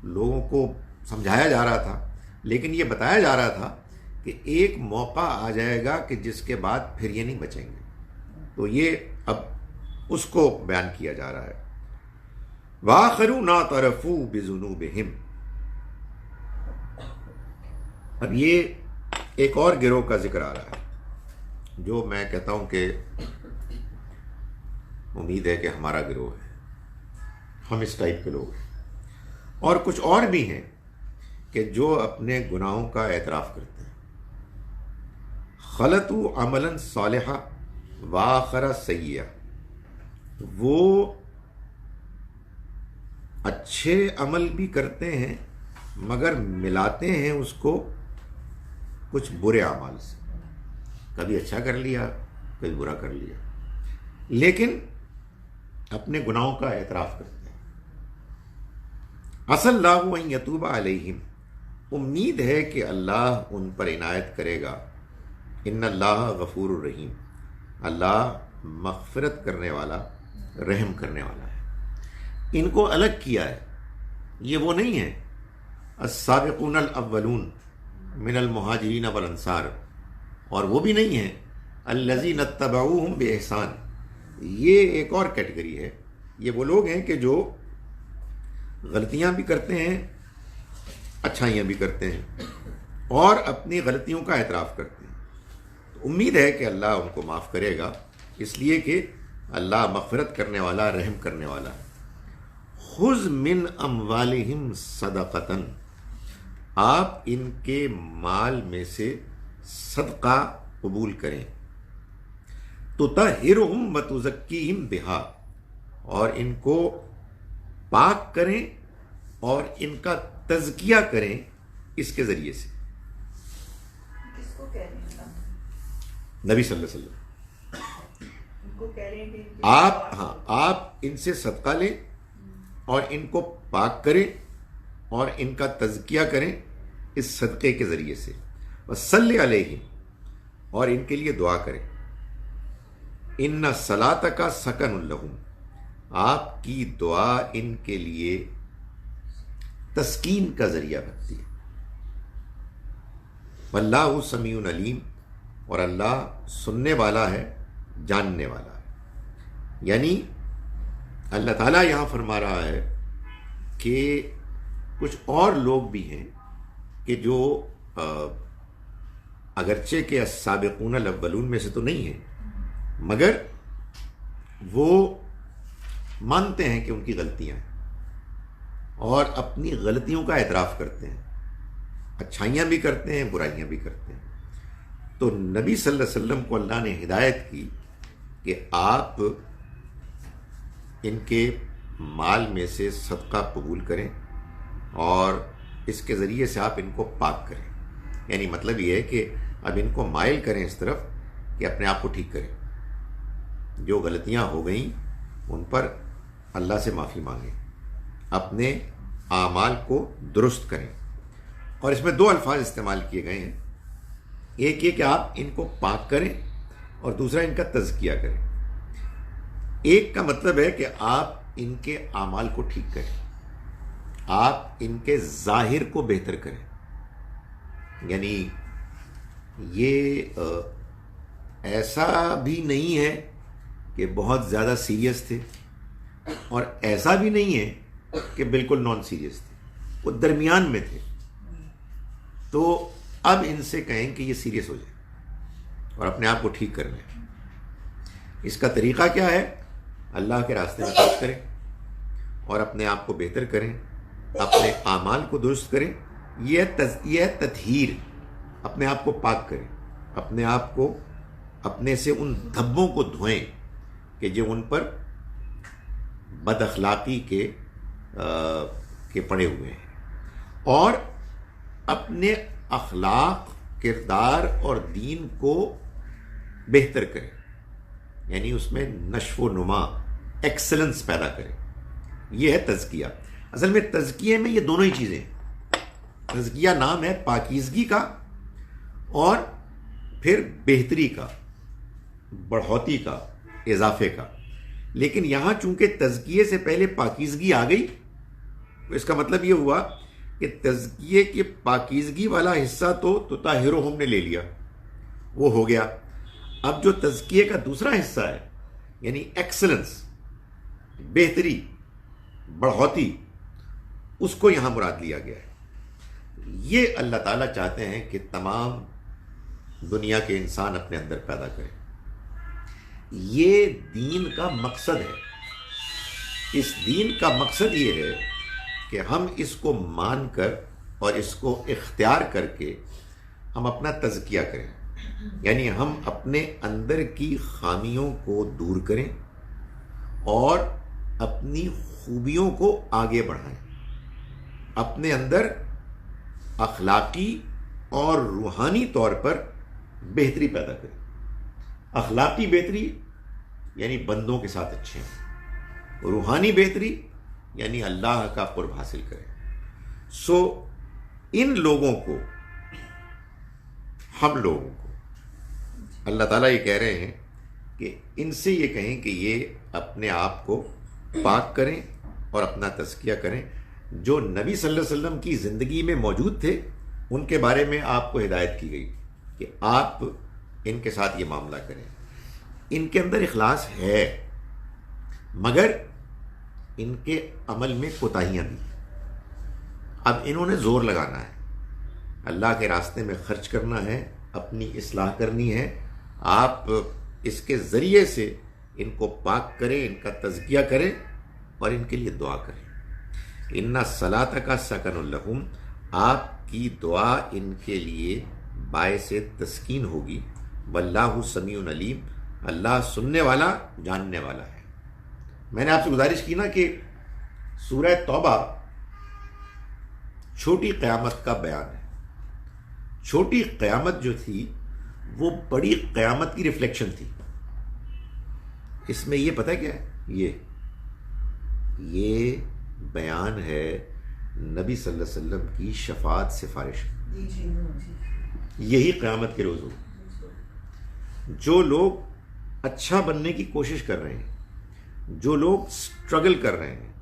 لوگوں کو سمجھایا جا رہا تھا، لیکن یہ بتایا جا رہا تھا کہ ایک موقع آ جائے گا کہ جس کے بعد پھر یہ نہیں بچیں گے۔ تو یہ اب اس کو بیان کیا جا رہا ہے۔ وَآخَرُونَ اعْتَرَفُوا بِذُنُوبِهِمْ، اب یہ ایک اور گروہ کا ذکر آ رہا ہے جو میں کہتا ہوں کہ امید ہے کہ ہمارا گروہ ہے، ہم اس ٹائپ کے لوگ ہیں۔ اور کچھ اور بھی ہیں کہ جو اپنے گناہوں کا اعتراف کرتے ہیں۔ خلطوا عملا صالحا وآخر سیئا، وہ اچھے عمل بھی کرتے ہیں مگر ملاتے ہیں اس کو کچھ برے اعمال سے۔ کبھی اچھا کر لیا، کوئی برا کر لیا، لیکن اپنے گناہوں کا اعتراف کرتے ہیں۔ عسى اللہ ان یتوب علیہم، امید ہے کہ اللہ ان پر عنایت کرے گا۔ ان اللہ غفور الرحیم، اللہ مغفرت کرنے والا، رحم کرنے والا ہے۔ ان کو الگ کیا ہے، یہ وہ نہیں ہے السابقون الاولون من المہاجرین والانصار، اور وہ بھی نہیں ہے الذین اتبعوہم باحسان، یہ ایک اور کیٹیگری ہے۔ یہ وہ لوگ ہیں کہ جو غلطیاں بھی کرتے ہیں، اچھائیاں بھی کرتے ہیں، اور اپنی غلطیوں کا اعتراف کرتے ہیں۔ تو امید ہے کہ اللہ ان کو معاف کرے گا، اس لیے کہ اللہ مغفرت کرنے والا، رحم کرنے والا ہے۔ خذ من اموالہم صدقۃ، آپ ان کے مال میں سے صدقہ قبول کریں، تطہرہم وتزکیہم بہا، اور ان کو پاک کریں اور ان کا تزکیہ کریں اس کے ذریعے سے۔ کس کو کہہ رہے ہیں؟ نبی صلی اللہ علیہ وسلم ان کو کہہ رہے ہیں کہ آپ ان سے صدقہ لیں اور ان کو پاک کریں اور ان کا تزکیہ کریں اس صدقے کے ذریعے سے۔ وصلی علیہم، اور ان کے لیے دعا کریں۔ ان صلاتک سکن لہم، آپ کی دعا ان کے لیے تسکین کا ذریعہ بنتی ہے۔ واللہ سمیع علیم، اور اللہ سننے والا ہے، جاننے والا ہے۔ یعنی اللہ تعالیٰ یہاں فرما رہا ہے کہ کچھ اور لوگ بھی ہیں کہ جو اگرچہ کہ السابقون الاولون میں سے تو نہیں ہیں، مگر وہ مانتے ہیں کہ ان کی غلطیاں ہیں اور اپنی غلطیوں کا اعتراف کرتے ہیں، اچھائیاں بھی کرتے ہیں، برائیاں بھی کرتے ہیں۔ تو نبی صلی اللہ علیہ وسلم کو اللہ نے ہدایت کی کہ آپ ان کے مال میں سے صدقہ قبول کریں اور اس کے ذریعے سے آپ ان کو پاک کریں۔ یعنی مطلب یہ ہے کہ اب ان کو مائل کریں اس طرف کہ اپنے آپ کو ٹھیک کریں، جو غلطیاں ہو گئیں ان پر اللہ سے معافی مانگیں، اپنے اعمال کو درست کریں۔ اور اس میں دو الفاظ استعمال کیے گئے ہیں، ایک یہ کہ آپ ان کو پاک کریں اور دوسرا ان کا تزکیہ کریں۔ ایک کا مطلب ہے کہ آپ ان کے اعمال کو ٹھیک کریں، آپ ان کے ظاہر کو بہتر کریں۔ یعنی یہ ایسا بھی نہیں ہے کہ بہت زیادہ سیریس تھے اور ایسا بھی نہیں ہے کہ بالکل نان سیریس تھے، وہ درمیان میں تھے۔ تو اب ان سے کہیں کہ یہ سیریس ہو جائے اور اپنے آپ کو ٹھیک کر لیں۔ اس کا طریقہ کیا ہے؟ اللہ کے راستے میں خرچ کریں اور اپنے آپ کو بہتر کریں، اپنے اعمال کو درست کریں۔ یہ ہے تطہیر، اپنے آپ کو پاک کریں، اپنے آپ کو اپنے سے ان دھبوں کو دھوئیں کہ جو ان پر بد اخلاقی کے پڑے ہوئے ہیں، اور اپنے اخلاق، کردار اور دین کو بہتر کریں، یعنی اس میں نشو و نما، ایکسلنس پیدا کریں۔ یہ ہے تزکیہ۔ اصل میں تزکیے میں یہ دونوں ہی چیزیں ہیں۔ تزکیہ نام ہے پاکیزگی کا اور پھر بہتری کا، بڑھوتی کا، اضافے کا۔ لیکن یہاں چونکہ تزکیے سے پہلے پاکیزگی آ گئی، تو اس کا مطلب یہ ہوا کہ تزکیے کی پاکیزگی والا حصہ تو تطہرہم نے لے لیا، وہ ہو گیا۔ اب جو تزکیے کا دوسرا حصہ ہے، یعنی ایکسلنس، بہتری، بڑھوتی، اس کو یہاں مراد لیا گیا ہے۔ یہ اللہ تعالیٰ چاہتے ہیں کہ تمام دنیا کے انسان اپنے اندر پیدا کریں۔ یہ دین کا مقصد ہے۔ اس دین کا مقصد یہ ہے کہ ہم اس کو مان کر اور اس کو اختیار کر کے ہم اپنا تزکیہ کریں، یعنی ہم اپنے اندر کی خامیوں کو دور کریں اور اپنی خوبیوں کو آگے بڑھائیں، اپنے اندر اخلاقی اور روحانی طور پر بہتری پیدا کریں۔ اخلاقی بہتری یعنی بندوں کے ساتھ اچھے ہوں، روحانی بہتری یعنی اللہ کا قرب حاصل کریں. سو ان لوگوں کو، ہم لوگوں کو اللہ تعالیٰ یہ کہہ رہے ہیں کہ ان سے یہ کہیں کہ یہ اپنے آپ کو پاک کریں اور اپنا تزکیہ کریں. جو نبی صلی اللہ علیہ وسلم کی زندگی میں موجود تھے ان کے بارے میں آپ کو ہدایت کی گئی کہ آپ ان کے ساتھ یہ معاملہ کریں. ان کے اندر اخلاص ہے مگر ان کے عمل میں کوتاہیاں بھی. اب انہوں نے زور لگانا ہے، اللہ کے راستے میں خرچ کرنا ہے، اپنی اصلاح کرنی ہے. آپ اس کے ذریعے سے ان کو پاک کریں، ان کا تزکیہ کریں اور ان کے لیے دعا کریں. ان الصلاۃ کا سکن لہم، آپ کی دعا ان کے لیے باعث تسکین ہوگی. واللہ سمیع علیم، اللہ سننے والا جاننے والا ہے. میں نے آپ سے گزارش کی نا کہ سورہ توبہ چھوٹی قیامت کا بیان ہے. چھوٹی قیامت جو تھی وہ بڑی قیامت کی ریفلیکشن تھی. اس میں یہ پتہ کیا ہے، یہ بیان ہے نبی صلی اللہ علیہ وسلم کی شفاعت سفارش. یہی قیامت کے روز ہوگی. جو لوگ اچھا بننے کی کوشش کر رہے ہیں، جو لوگ سٹرگل کر رہے ہیں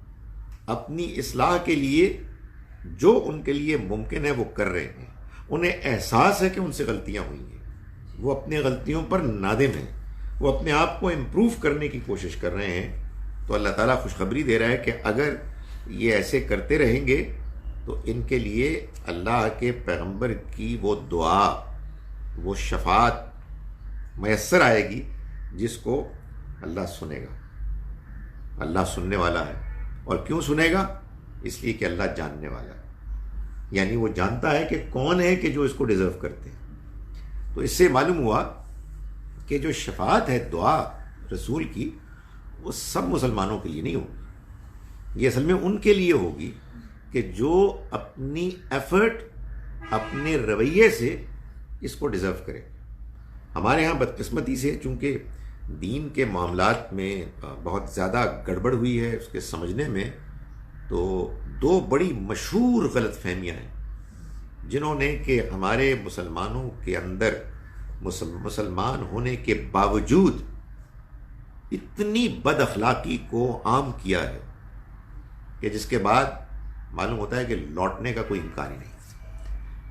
اپنی اصلاح کے لیے، جو ان کے لیے ممکن ہے وہ کر رہے ہیں، انہیں احساس ہے کہ ان سے غلطیاں ہوئی ہیں، وہ اپنی غلطیوں پر نادم ہیں، وہ اپنے آپ کو امپروو کرنے کی کوشش کر رہے ہیں، تو اللہ تعالیٰ خوشخبری دے رہا ہے کہ اگر یہ ایسے کرتے رہیں گے تو ان کے لیے اللہ کے پیغمبر کی وہ دعا، وہ شفاعت میسر آئے گی جس کو اللہ سنے گا. اللہ سننے والا ہے. اور کیوں سنے گا؟ اس لیے کہ اللہ جاننے والا ہے، یعنی وہ جانتا ہے کہ کون ہے کہ جو اس کو ڈیزرو کرتے ہیں. تو اس سے معلوم ہوا کہ جو شفاعت ہے دعا رسول کی، وہ سب مسلمانوں کے لیے نہیں ہوگی. یہ اصل میں ان کے لیے ہوگی کہ جو اپنی ایفرٹ، اپنے رویے سے اس کو ڈیزرو کرے. ہمارے ہاں بدقسمتی سے چونکہ دین کے معاملات میں بہت زیادہ گڑبڑ ہوئی ہے اس کے سمجھنے میں، تو دو بڑی مشہور غلط فہمیاں ہیں جنہوں نے کہ ہمارے مسلمانوں کے اندر مسلمان ہونے کے باوجود اتنی بد اخلاقی کو عام کیا ہے کہ جس کے بعد معلوم ہوتا ہے کہ لوٹنے کا کوئی امکان ہی نہیں.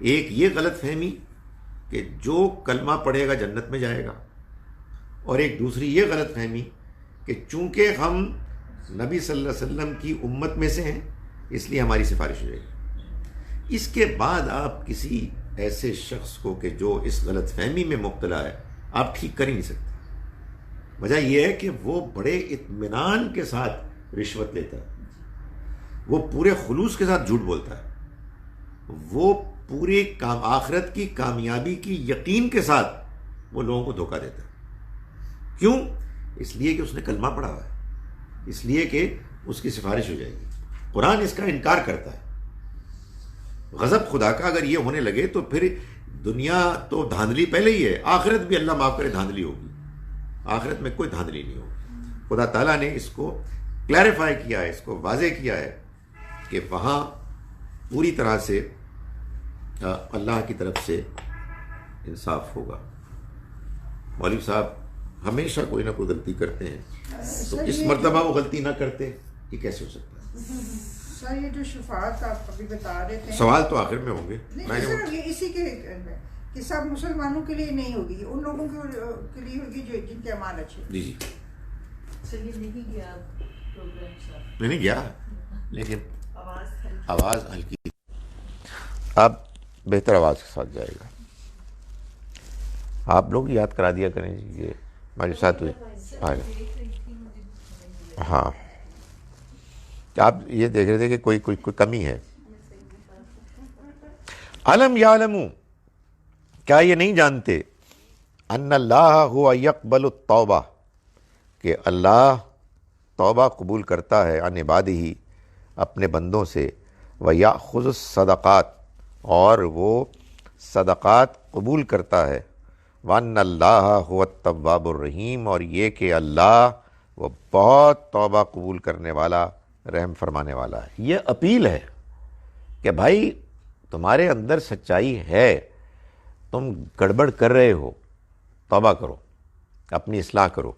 ایک یہ غلط فہمی کہ جو کلمہ پڑھے گا جنت میں جائے گا، اور ایک دوسری یہ غلط فہمی کہ چونکہ ہم نبی صلی اللہ علیہ وسلم کی امت میں سے ہیں اس لیے ہماری سفارش ہو جائے گی. اس کے بعد آپ کسی ایسے شخص کو کہ جو اس غلط فہمی میں مبتلا ہے آپ ٹھیک کر ہی نہیں سکتے. وجہ یہ ہے کہ وہ بڑے اطمینان کے ساتھ رشوت لیتا ہے، وہ پورے خلوص کے ساتھ جھوٹ بولتا ہے، وہ پورے آخرت کی کامیابی کی یقین کے ساتھ وہ لوگوں کو دھوکہ دیتا ہے. کیوں؟ اس لیے کہ اس نے کلمہ پڑھا ہوا ہے، اس لیے کہ اس کی سفارش ہو جائے گی. قرآن اس کا انکار کرتا ہے. غضب خدا کا اگر یہ ہونے لگے تو پھر دنیا تو دھاندلی پہلے ہی ہے، آخرت بھی اللہ معاف کرے دھاندلی ہوگی. آخرت میں کوئی دھاندلی نہیں ہوگی. خدا تعالیٰ نے اس کو کلیریفائی کیا ہے، اس کو واضح کیا ہے کہ وہاں پوری طرح سے اللہ کی طرف سے انصاف ہوگا. مولوی صاحب ہمیشہ کوئی نہ کوئی غلطی کرتے ہیں، تو اس مرتبہ وہ غلطی نہ کرتے، یہ کیسے ہو سکتا ہے؟ سر یہ جو شفاعت آپ ابھی بتا رہے تھے، سوال تو آخر میں ہوں گے. اسی کے کہ سب مسلمانوں کے لیے نہیں ہوگی، ان لوگوں کے لیے ہوگی جو جن کے اعمال اچھے. جی جی سر یہ نہیں گیا پروگرام صاحب، نہیں گیا، لیکن آواز ہلکی، اب بہتر آواز کے ساتھ جائے گا. آپ لوگ یاد کرا دیا کریں جی، یہ ہمارے ساتھ آئے گا. ہاں آپ یہ دیکھ رہے تھے کہ کوئی کمی ہے. علم یعلموا، کیا یہ نہیں جانتے، ان اللہ هو یقبل التوبہ، کہ اللہ توبہ قبول کرتا ہے عن عبادہ، اپنے بندوں سے، ویأخذ الصدقات، اور وہ صدقات قبول کرتا ہے، وَأَنَّ اللَّهَ هُوَ التَّوَّابُ الرَّحِيمُ، اور یہ کہ اللہ وہ بہت توبہ قبول کرنے والا، رحم فرمانے والا ہے۔ یہ اپیل ہے کہ بھائی تمہارے اندر سچائی ہے، تم گڑبڑ کر رہے ہو، توبہ کرو، اپنی اصلاح کرو۔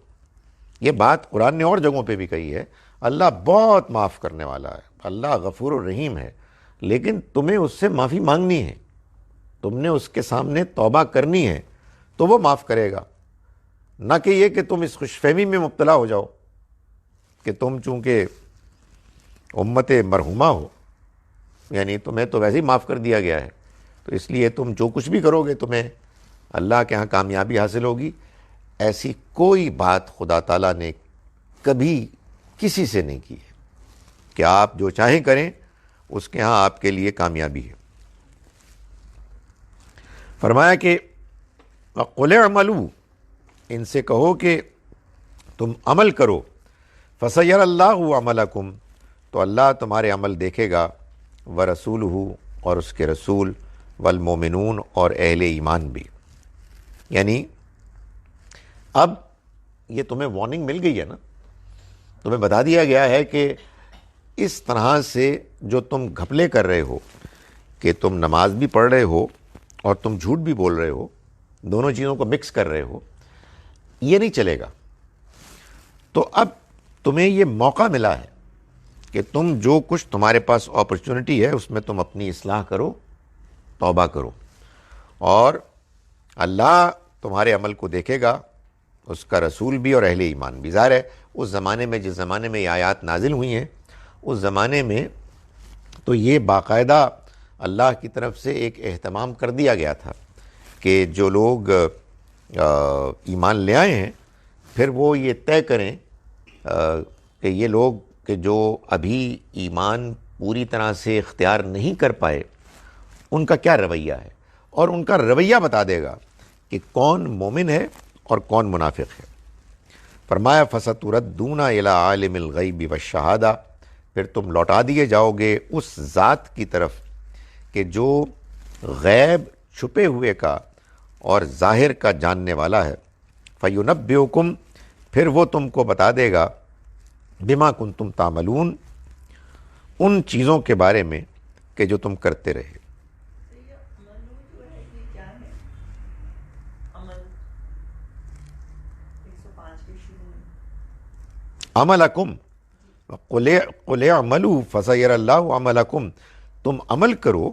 یہ بات قرآن نے اور جگہوں پہ بھی کہی ہے، اللہ بہت معاف کرنے والا ہے، اللہ غفور الرحیم ہے، لیکن تمہیں اس سے معافی مانگنی ہے، تم نے اس کے سامنے توبہ کرنی ہے تو وہ معاف کرے گا، نہ کہ یہ کہ تم اس خوش فہمی میں مبتلا ہو جاؤ کہ تم چونکہ امت مرحومہ ہو، یعنی تمہیں تو ویسے ہی معاف کر دیا گیا ہے، تو اس لیے تم جو کچھ بھی کرو گے تمہیں اللہ کے ہاں کامیابی حاصل ہوگی۔ ایسی کوئی بات خدا تعالیٰ نے کبھی کسی سے نہیں کی ہے کہ آپ جو چاہیں کریں اس کے ہاں آپ کے لیے کامیابی ہے۔ فرمایا کہ وَقُلِ اعْمَلُوا، ان سے کہو کہ تم عمل کرو، فَسَيَرَ اللَّهُ عَمَلَكُمْ، تو اللہ تمہارے عمل دیکھے گا، وَرَسُولُهُ، اور اس کے رسول، وَالْمُؤْمِنُونَ، اور اہل ایمان بھی۔ یعنی اب یہ تمہیں وارننگ مل گئی ہے نا، تمہیں بتا دیا گیا ہے کہ اس طرح سے جو تم گھپلے کر رہے ہو کہ تم نماز بھی پڑھ رہے ہو اور تم جھوٹ بھی بول رہے ہو، دونوں چیزوں کو مکس کر رہے ہو، یہ نہیں چلے گا۔ تو اب تمہیں یہ موقع ملا ہے کہ تم جو کچھ تمہارے پاس اپرچونٹی ہے اس میں تم اپنی اصلاح کرو، توبہ کرو، اور اللہ تمہارے عمل کو دیکھے گا، اس کا رسول بھی اور اہل ایمان بھی۔ ظاہر ہے اس زمانے میں، جس زمانے میں یہ آیات نازل ہوئی ہیں، اس زمانے میں تو یہ باقاعدہ اللہ کی طرف سے ایک اہتمام کر دیا گیا تھا کہ جو لوگ ایمان لے آئے ہیں پھر وہ یہ طے کریں کہ یہ لوگ کہ جو ابھی ایمان پوری طرح سے اختیار نہیں کر پائے ان کا کیا رویہ ہے، اور ان کا رویہ بتا دے گا کہ کون مومن ہے اور کون منافق ہے۔ فرمایا فَسَتُرَدُّونَ إِلَىٰ عَالِمِ الْغَيْبِ وَالشَّهَادَةِ، پھر تم لوٹا دیے جاؤ گے اس ذات کی طرف کہ جو غیب چھپے ہوئے کا اور ظاہر کا جاننے والا ہے۔ فَيُنَبِّئُكُمْ، پھر وہ تم کو بتا دے گا، بِمَا كُنتُمْ تَعْمَلُونَ، ان چیزوں کے بارے میں کہ جو تم کرتے رہے۔ عملکم، قُلِ اعْمَلُوا فَسَيَرَ اللَّهُ عَمَلَكُمْ، تم عمل کرو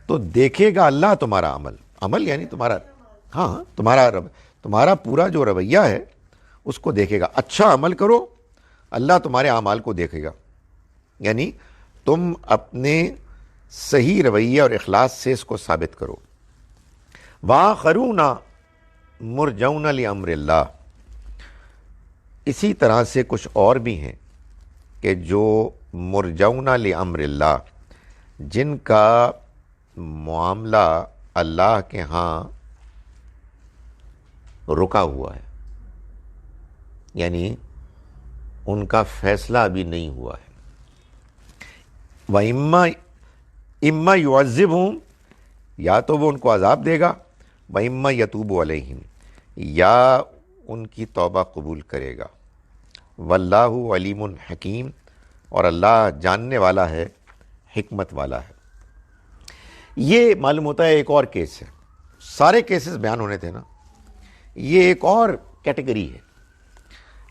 تو دیکھے گا اللہ تمہارا عمل۔ عمل یعنی تمہارا، ہاں تمہارا پورا جو رویہ ہے اس کو دیکھے گا۔ اچھا عمل کرو، اللہ تمہارے اعمال کو دیکھے گا، یعنی تم اپنے صحیح رویہ اور اخلاص سے اس کو ثابت کرو۔ وَآخَرُونَ مُرْجَوْنَ لِأَمْرِ اللَّهِ، اسی طرح سے کچھ اور بھی ہیں کہ جو مرجون لامر اللہ، جن کا معاملہ اللہ کے ہاں رکا ہوا ہے، یعنی ان کا فیصلہ ابھی نہیں ہوا ہے۔ وَإِمَّا يُعَذِّبْهُمْ، یا تو وہ ان کو عذاب دے گا، وَإِمَّا يَتُوبُ عَلَيْهِمْ، یا ان کی توبہ قبول کرے گا۔ واللہ علیم حکیم، اور اللہ جاننے والا ہے، حکمت والا ہے۔ یہ معلوم ہوتا ہے ایک اور کیس ہے، سارے کیسز بیان ہونے تھے نا، یہ ایک اور کیٹیگری ہے۔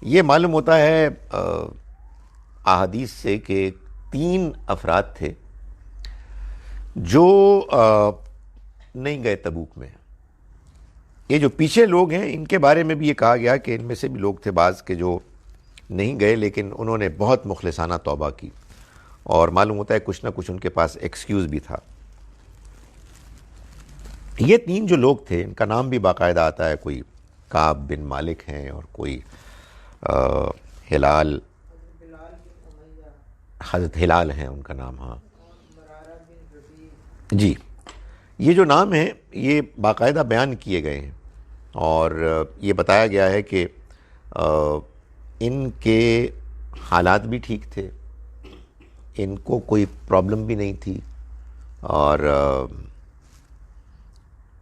یہ معلوم ہوتا ہے احادیث سے کہ 3 افراد تھے جو نہیں گئے تبوک میں۔ یہ جو پیچھے لوگ ہیں ان کے بارے میں بھی یہ کہا گیا کہ ان میں سے بھی لوگ تھے بعض کے جو نہیں گئے، لیکن انہوں نے بہت مخلصانہ توبہ کی، اور معلوم ہوتا ہے کچھ نہ کچھ ان کے پاس ایکسکیوز بھی تھا۔ یہ 3 جو لوگ تھے ان کا نام بھی باقاعدہ آتا ہے، کوئی کعب بن مالک ہیں، اور کوئی ہلال، حضرت ہلال ہیں ان کا نام، ہاں جی، یہ جو نام ہیں یہ باقاعدہ بیان کیے گئے ہیں، اور یہ بتایا گیا ہے کہ ان کے حالات بھی ٹھیک تھے، ان کو کوئی پرابلم بھی نہیں تھی، اور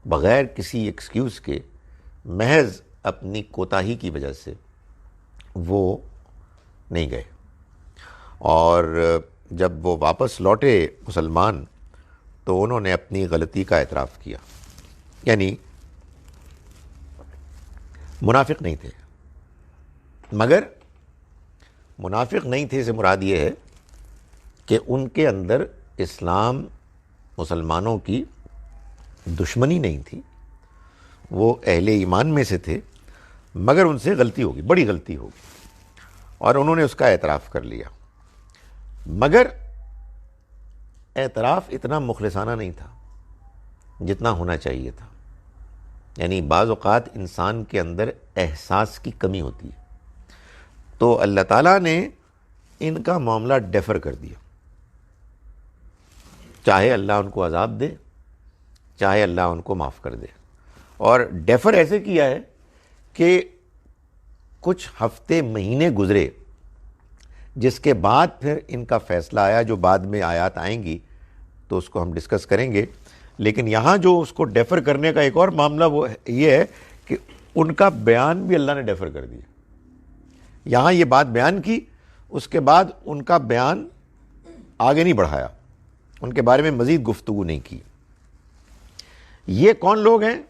بغیر کسی ایکسکیوز کے محض اپنی کوتاہی کی وجہ سے وہ نہیں گئے، اور جب وہ واپس لوٹے مسلمان تو انہوں نے اپنی غلطی کا اعتراف کیا. یعنی منافق نہیں تھے، مگر منافق نہیں تھے سے مراد یہ ہے کہ ان کے اندر اسلام مسلمانوں کی دشمنی نہیں تھی، وہ اہل ایمان میں سے تھے، مگر ان سے غلطی ہوگی، بڑی غلطی ہوگی، اور انہوں نے اس کا اعتراف کر لیا. مگر اعتراف اتنا مخلصانہ نہیں تھا جتنا ہونا چاہیے تھا. یعنی بعض اوقات انسان کے اندر احساس کی کمی ہوتی ہے، تو اللہ تعالیٰ نے ان کا معاملہ ڈیفر کر دیا. چاہے اللہ ان کو عذاب دے، چاہے اللہ ان کو معاف کر دے. اور ڈیفر ایسے کیا ہے کہ کچھ ہفتے مہینے گزرے، جس کے بعد پھر ان کا فیصلہ آیا. جو بعد میں آیات آئیں گی تو اس کو ہم ڈسکس کریں گے، لیکن یہاں جو اس کو ڈیفر کرنے کا ایک اور معاملہ وہ یہ ہے کہ ان کا بیان بھی اللہ نے ڈیفر کر دیا. یہاں یہ بات بیان کی، اس کے بعد ان کا بیان آگے نہیں بڑھایا، ان کے بارے میں مزید گفتگو نہیں کی. یہ کون لوگ ہیں؟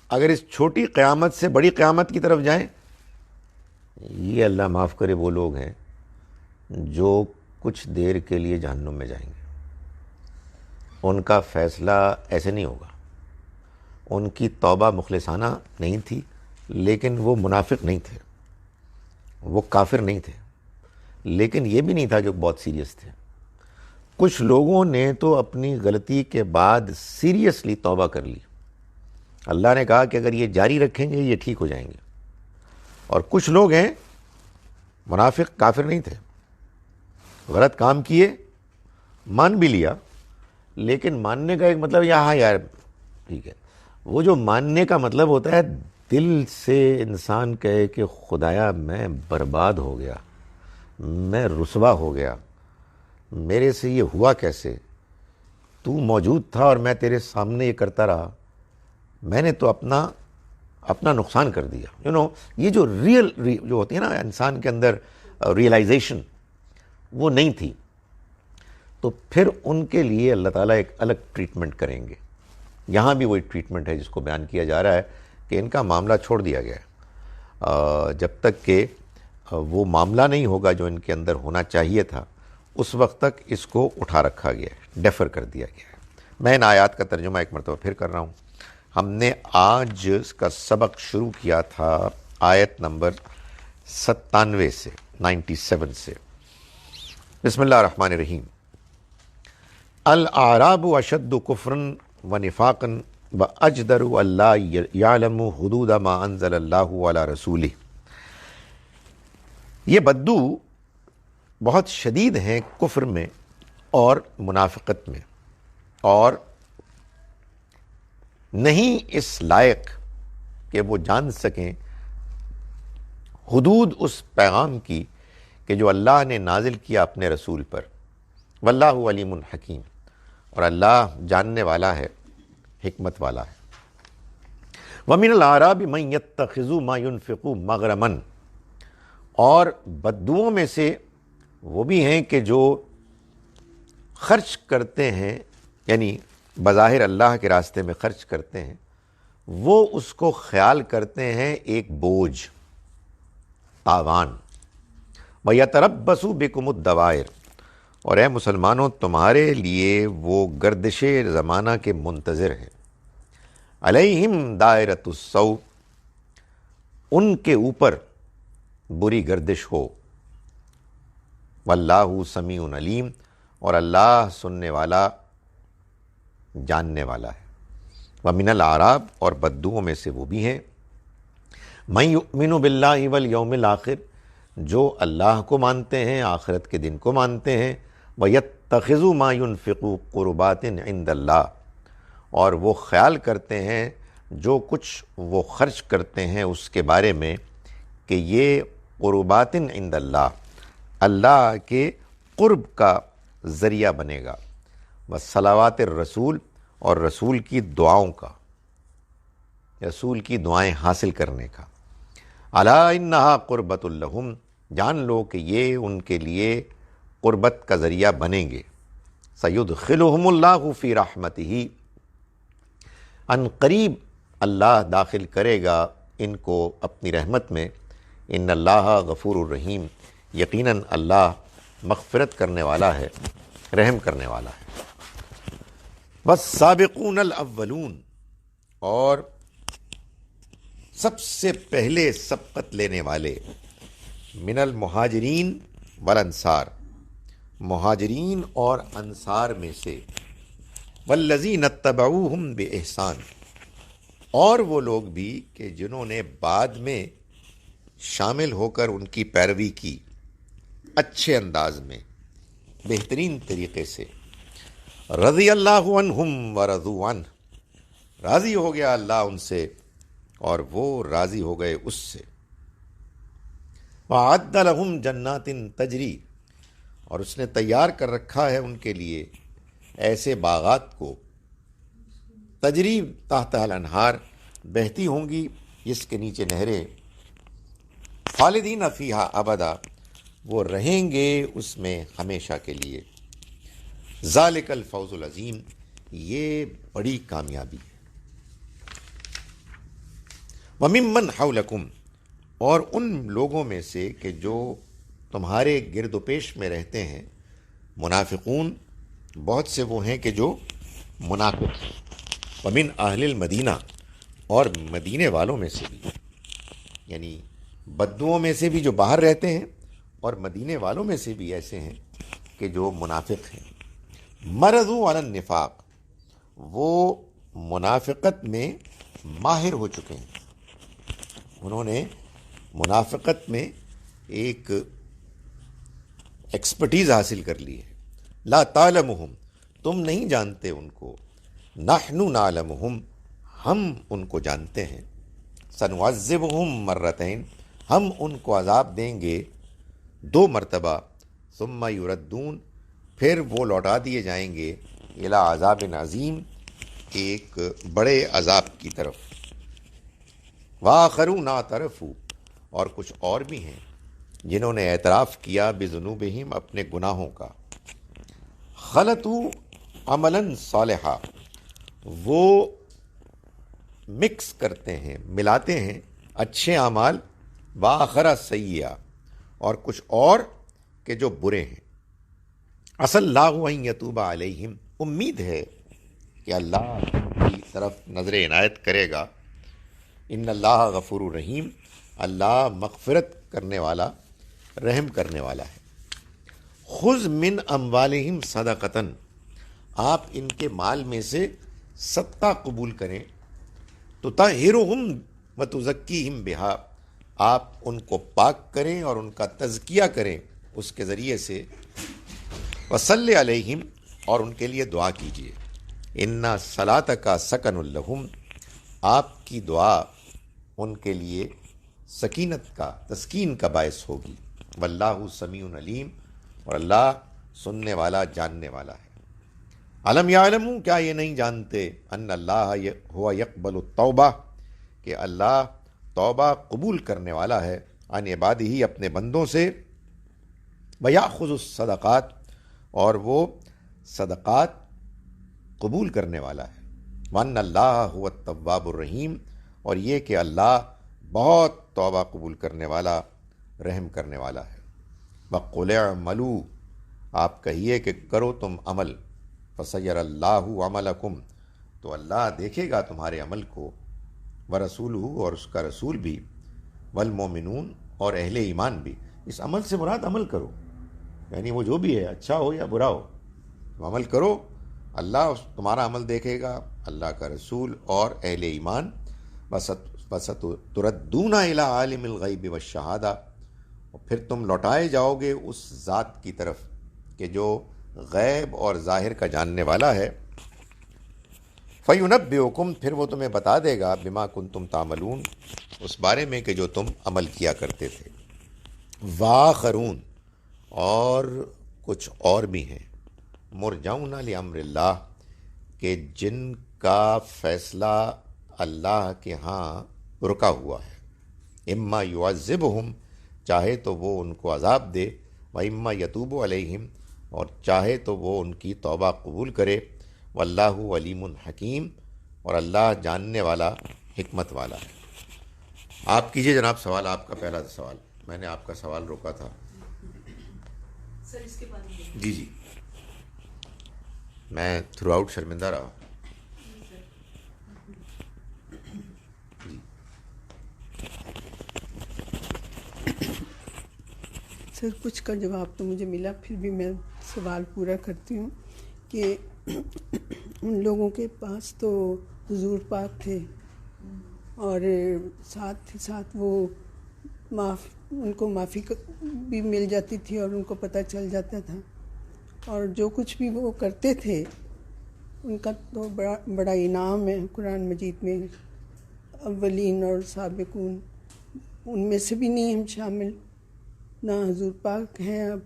اگر اس چھوٹی قیامت سے بڑی قیامت کی طرف جائیں، یہ اللہ معاف کرے وہ لوگ ہیں جو کچھ دیر کے لیے جہنم میں جائیں گے. ان کا فیصلہ ایسے نہیں ہوگا. ان کی توبہ مخلصانہ نہیں تھی، لیکن وہ منافق نہیں تھے، وہ کافر نہیں تھے، لیکن یہ بھی نہیں تھا جو بہت سیریس تھے. کچھ لوگوں نے تو اپنی غلطی کے بعد سیریسلی توبہ کر لی. اللہ نے کہا کہ اگر یہ جاری رکھیں گے یہ ٹھیک ہو جائیں گے. اور کچھ لوگ ہیں منافق، کافر نہیں تھے، غلط کام کیے، مان بھی لیا، لیکن ماننے کا ایک مطلب یہاں یار ٹھیک ہے، وہ جو ماننے کا مطلب ہوتا ہے دل سے انسان کہے کہ خدایا میں برباد ہو گیا، میں رسوا ہو گیا، میرے سے یہ ہوا کیسے، تو موجود تھا اور میں تیرے سامنے یہ کرتا رہا، میں نے تو اپنا نقصان کر دیا. یہ جو جو ہوتی ہے نا انسان کے اندر ریئلائزیشن، وہ نہیں تھی. تو پھر ان کے لیے اللہ تعالیٰ ایک الگ ٹریٹمنٹ کریں گے. یہاں بھی وہی ٹریٹمنٹ ہے جس کو بیان کیا جا رہا ہے کہ ان کا معاملہ چھوڑ دیا گیا ہے. جب تک کہ وہ معاملہ نہیں ہوگا جو ان کے اندر ہونا چاہیے تھا، اس وقت تک اس کو اٹھا رکھا گیا ہے، ڈیفر کر دیا گیا ہے. میں ان آیات کا ترجمہ ایک مرتبہ پھر کر رہا ہوں. ہم نے آج اس کا سبق شروع کیا تھا آیت نمبر 97 سے، 97 سے. بسم اللہ الرحمن الرحیم. الاعراب اشد کفرا ونفاقا واجدر الا یعلموا حدود ما انزل اللہ علی رسولہ. یہ بدو بہت شدید ہیں کفر میں اور منافقت میں، اور نہیں اس لائق کہ وہ جان سکیں حدود اس پیغام کی کہ جو اللہ نے نازل کیا اپنے رسول پر. واللہ علیم حکیم، اور اللہ جاننے والا ہے، حکمت والا ہے. وَمِنَ الْأَعْرَابِ مَن يَتَّخِذُ مَا يُنْفِقُ مَغْرَمًا، اور بدوؤں میں سے وہ بھی ہیں کہ جو خرچ کرتے ہیں، یعنی بظاہر اللہ کے راستے میں خرچ کرتے ہیں، وہ اس کو خیال کرتے ہیں ایک بوجھ، تاوان. وَيَتَرَبَّصُ بِكُمُ الدَّوَائِرَ، اور اے مسلمانوں تمہارے لیے وہ گردش زمانہ کے منتظر ہیں. علیہم دائرۃ السوء، ان کے اوپر بری گردش ہو. واللہ سمیع علیم، اور اللہ سننے والا، جاننے والا ہے. ومن الاعراب، اور بدوؤں میں سے وہ بھی ہیں، من یؤمن باللہ والیوم الآخر، جو اللہ کو مانتے ہیں، آخرت کے دن کو مانتے ہیں. وَيَتَّخِذُ مَا يُنْفِقُ قُرُبَاتٍ عِنْدَ اللَّهِ، اور وہ خیال کرتے ہیں جو کچھ وہ خرچ کرتے ہیں اس کے بارے میں کہ یہ قربات عند اللہ، اللہ کے قرب کا ذریعہ بنے گا. وصلوات الرسول، اور رسول کی دعاؤں کا. رسول کی دعائیں حاصل کرنے کا۔ الا انہا قربۃ لہم، جان لو کہ یہ ان کے لیے قربت کا ذریعہ بنیں گے۔ سیدخلہم اللہ فی رحمتہ، ان قریب اللہ داخل کرے گا ان کو اپنی رحمت میں۔ ان اللہ غفور الرحیم، یقیناً اللہ مغفرت کرنے والا ہے، رحم کرنے والا ہے۔ والسابقون الاولون، اور سب سے پہلے سبقت لینے والے، من المہاجرین والانصار، مہاجرین اور انصار میں سے، والذین اتبعوہم بإحسان، اور وہ لوگ بھی کہ جنہوں نے بعد میں شامل ہو کر ان کی پیروی کی اچھے انداز میں، بہترین طریقے سے۔ رضی اللہ عنہم ورضوا عنہ، راضی ہو گیا اللہ ان سے اور وہ راضی ہو گئے اس سے۔ وَأَعَدَّ لَهُمْ جَنَّاتٍ تَجْرِي، اور اس نے تیار کر رکھا ہے ان کے لیے ایسے باغات کو، تجری تحت الانہار، بہتی ہوں گی جس کے نیچے نہریں، خالدین فیہا ابدا، وہ رہیں گے اس میں ہمیشہ کے لیے۔ ذالک الفوز العظیم، یہ بڑی کامیابی ہے۔ وَمِمَّنْ حَوْلَكُمْ، اور ان لوگوں میں سے کہ جو تمہارے گرد و پیش میں رہتے ہیں، منافقون، بہت سے وہ ہیں کہ جو منافق ہیں۔ وَمِنْ أَهْلِ الْمَدِینَہ، اور مدینے والوں میں سے بھی، یعنی بدوؤں میں سے بھی جو باہر رہتے ہیں، اور مدینے والوں میں سے بھی ایسے ہیں کہ جو منافق ہیں۔ مرضوا علی النفاق، وہ منافقت میں ماہر ہو چکے ہیں، انہوں نے منافقت میں ایک ایکسپرٹیز حاصل کر لی ہے۔ لا تعلمہم، تم نہیں جانتے ان کو، نحن نعلمہم، ہم ان کو جانتے ہیں۔ سنعذبہم مرتین، ہم ان کو عذاب دیں گے 2 مرتبہ، ثم یردون، پھر وہ لوٹا دیے جائیں گے، الی عذاب عظیم، ایک بڑے عذاب کی طرف۔ وآخرون اعترفوا، اور کچھ اور بھی ہیں جنہوں نے اعتراف کیا بذنوبہم، اپنے گناہوں کا۔ خلطوا عملا صالحا، وہ مکس کرتے ہیں، ملاتے ہیں اچھے اعمال، وآخر سیئا، اور کچھ اور کہ جو برے ہیں۔ عسى اللہ ان یتوب علیہم، امید ہے کہ اللہ ان کی طرف نظر عنایت کرے گا۔ ان اللہ غفور الرحیم، اللہ مغفرت کرنے والا، رحم کرنے والا ہے۔ خذ من اموالہم صدقۃ، آپ ان کے مال میں سے صدقہ قبول کریں، تطہرہم وتزکیہم بہا، آپ ان کو پاک کریں اور ان کا تزکیہ کریں اس کے ذریعے سے۔ وصلی علیہم، اور ان کے لیے دعا کیجیے۔ ان صلاتک سکن لہم، آپ کی دعا ان کے لیے سکینت کا، تسکین کا باعث ہوگی۔ واللہ سمیع علیم، اور اللہ سننے والا، جاننے والا ہے۔ علم یعلموا، کیا یہ نہیں جانتے، ان اللہ ہوا یقبل التوبہ، کہ اللہ توبہ قبول کرنے والا ہے، عن عبادہ، اپنے بندوں سے، ویأخذ الصدقات، اور وہ صدقات قبول کرنے والا ہے۔ وان اللہ هو التواب الرحیم، اور یہ کہ اللہ بہت توبہ قبول کرنے والا، رحم کرنے والا ہے۔ وقل اعملوا، آپ کہیے کہ کرو تم عمل، فسیر اللہ عملکم، تو اللہ دیکھے گا تمہارے عمل کو، ورسولہ، اور اس کا رسول بھی، والمومنون، اور اہل ایمان بھی۔ اس عمل سے مراد عمل کرو، یعنی وہ جو بھی ہے، اچھا ہو یا برا ہو، تم عمل کرو، اللہ تمہارا عمل دیکھے گا، اللہ کا رسول اور اہل ایمان۔ وَسَتُرَدُّونَ إِلَىٰ عَالِمِ الْغَيْبِ وَالشَّهَادَةِ، اور پھر تم لوٹائے جاؤ گے اس ذات کی طرف کہ جو غیب اور ظاہر کا جاننے والا ہے۔ فَيُنَبِّئُكُمْ، پھر وہ تمہیں بتا دے گا، بِمَا كُنتُمْ تَعْمَلُونَ، اس بارے میں کہ جو تم عمل کیا کرتے تھے۔ وآخرون، اور کچھ اور بھی ہیں، مرجون لامر اللہ، کہ جن کا فیصلہ اللہ کے ہاں رکا ہوا ہے. اما یعذبہم، چاہے تو وہ ان کو عذاب دے، و اما یتوب علیہم، اور چاہے تو وہ ان کی توبہ قبول کرے. واللہ علیم حکیم، اور اللہ جاننے والا حکمت والا ہے. آپ کیجئے جناب سوال، آپ کا پہلا سوال. میں نے آپ کا سوال روکا تھا. سر اس کے بعد جی میں تھرو آؤٹ شرمندہ رہا. سر کچھ کا جواب تو مجھے ملا، پھر بھی میں سوال پورا کرتی ہوں کہ ان لوگوں کے پاس تو حضور پاک تھے، اور ساتھ ہی ساتھ وہ ان کو معافی بھی مل جاتی تھی اور ان کو پتہ چل جاتا تھا، اور جو کچھ بھی وہ کرتے تھے ان کا تو بڑا انعام ہے قرآن مجید میں. اولین اور سابقون، ان میں سے بھی نہیں ہم شامل، نہ حضور پاک ہیں اب.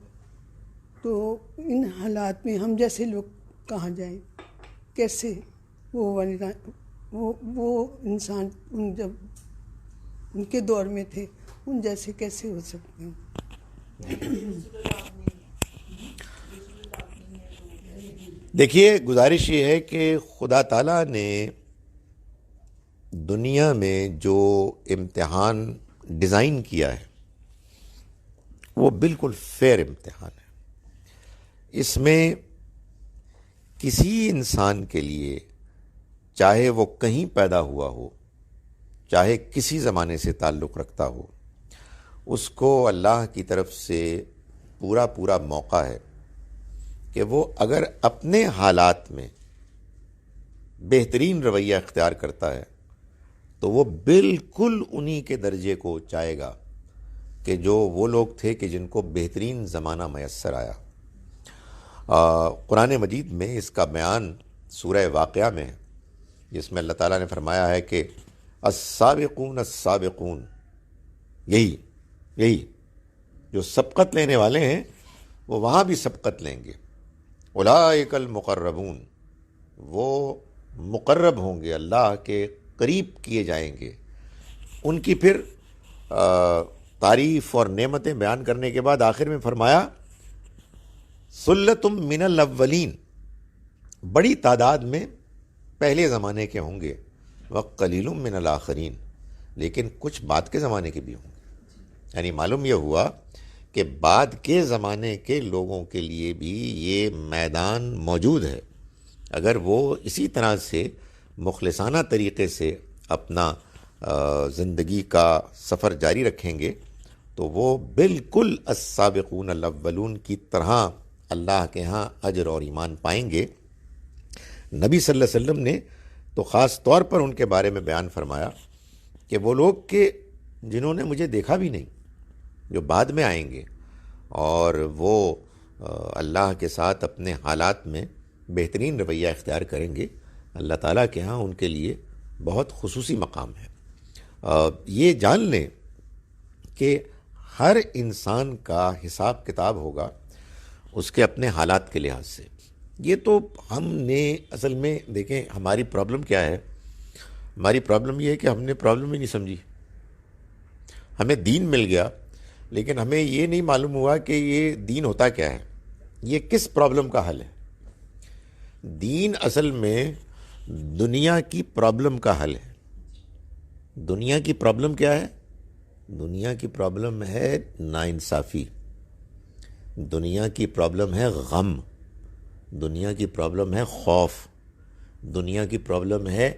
تو ان حالات میں ہم جیسے لوگ کہاں جائیں؟ کیسے وہ انسان جب ان کے دور میں تھے ان جیسے کیسے ہو سکتے ہیں؟ دیکھیے، گزارش یہ ہے کہ خدا تعالیٰ نے دنیا میں جو امتحان ڈیزائن کیا ہے وہ بالکل فیئر امتحان ہے. اس میں کسی انسان کے لیے، چاہے وہ کہیں پیدا ہوا ہو، چاہے کسی زمانے سے تعلق رکھتا ہو، اس کو اللہ کی طرف سے پورا موقع ہے کہ وہ اگر اپنے حالات میں بہترین رویہ اختیار کرتا ہے تو وہ بالکل انہی کے درجے کو چاہے گا کہ جو وہ لوگ تھے کہ جن کو بہترین زمانہ میسر آیا. قرآن مجید میں اس کا بیان سورہ واقعہ میں ہے، جس میں اللہ تعالیٰ نے فرمایا ہے کہ السابقون السابقون، یہی جو سبقت لینے والے ہیں وہ وہاں بھی سبقت لیں گے. اولئک المقربون، وہ مقرب ہوں گے، اللہ کے قریب کیے جائیں گے. ان کی پھر تعریف اور نعمتیں بیان کرنے کے بعد آخر میں فرمایا ثلۃ من الاولین، بڑی تعداد میں پہلے زمانے کے ہوں گے، وقلیل من الاخرین، لیکن کچھ بعد کے زمانے کے بھی ہوں گے. یعنی معلوم یہ ہوا کہ بعد کے زمانے کے لوگوں کے لیے بھی یہ میدان موجود ہے. اگر وہ اسی طرح سے مخلصانہ طریقے سے اپنا زندگی کا سفر جاری رکھیں گے تو وہ بالکل السابقون الاولون کی طرح اللہ کے ہاں اجر اور ایمان پائیں گے. نبی صلی اللہ علیہ وسلم نے تو خاص طور پر ان کے بارے میں بیان فرمایا کہ وہ لوگ کہ جنہوں نے مجھے دیکھا بھی نہیں، جو بعد میں آئیں گے اور وہ اللہ کے ساتھ اپنے حالات میں بہترین رویہ اختیار کریں گے، اللہ تعالیٰ کے ہاں ان کے لیے بہت خصوصی مقام ہے. یہ جان لیں کہ ہر انسان کا حساب کتاب ہوگا اس کے اپنے حالات کے لحاظ سے. یہ تو ہم نے اصل میں دیکھیں ہماری پرابلم کیا ہے. ہماری پرابلم یہ ہے کہ ہم نے پرابلم ہی نہیں سمجھی. ہمیں دین مل گیا لیکن ہمیں یہ نہیں معلوم ہوا کہ یہ دین ہوتا کیا ہے، یہ کس پرابلم کا حل ہے. دین اصل میں دنیا کی پرابلم کا حل ہے. دنیا کی پرابلم کیا ہے؟ دنیا کی پرابلم ہے ناانصافی، دنیا کی پرابلم ہے غم، دنیا کی پرابلم ہے خوف، دنیا کی پرابلم ہے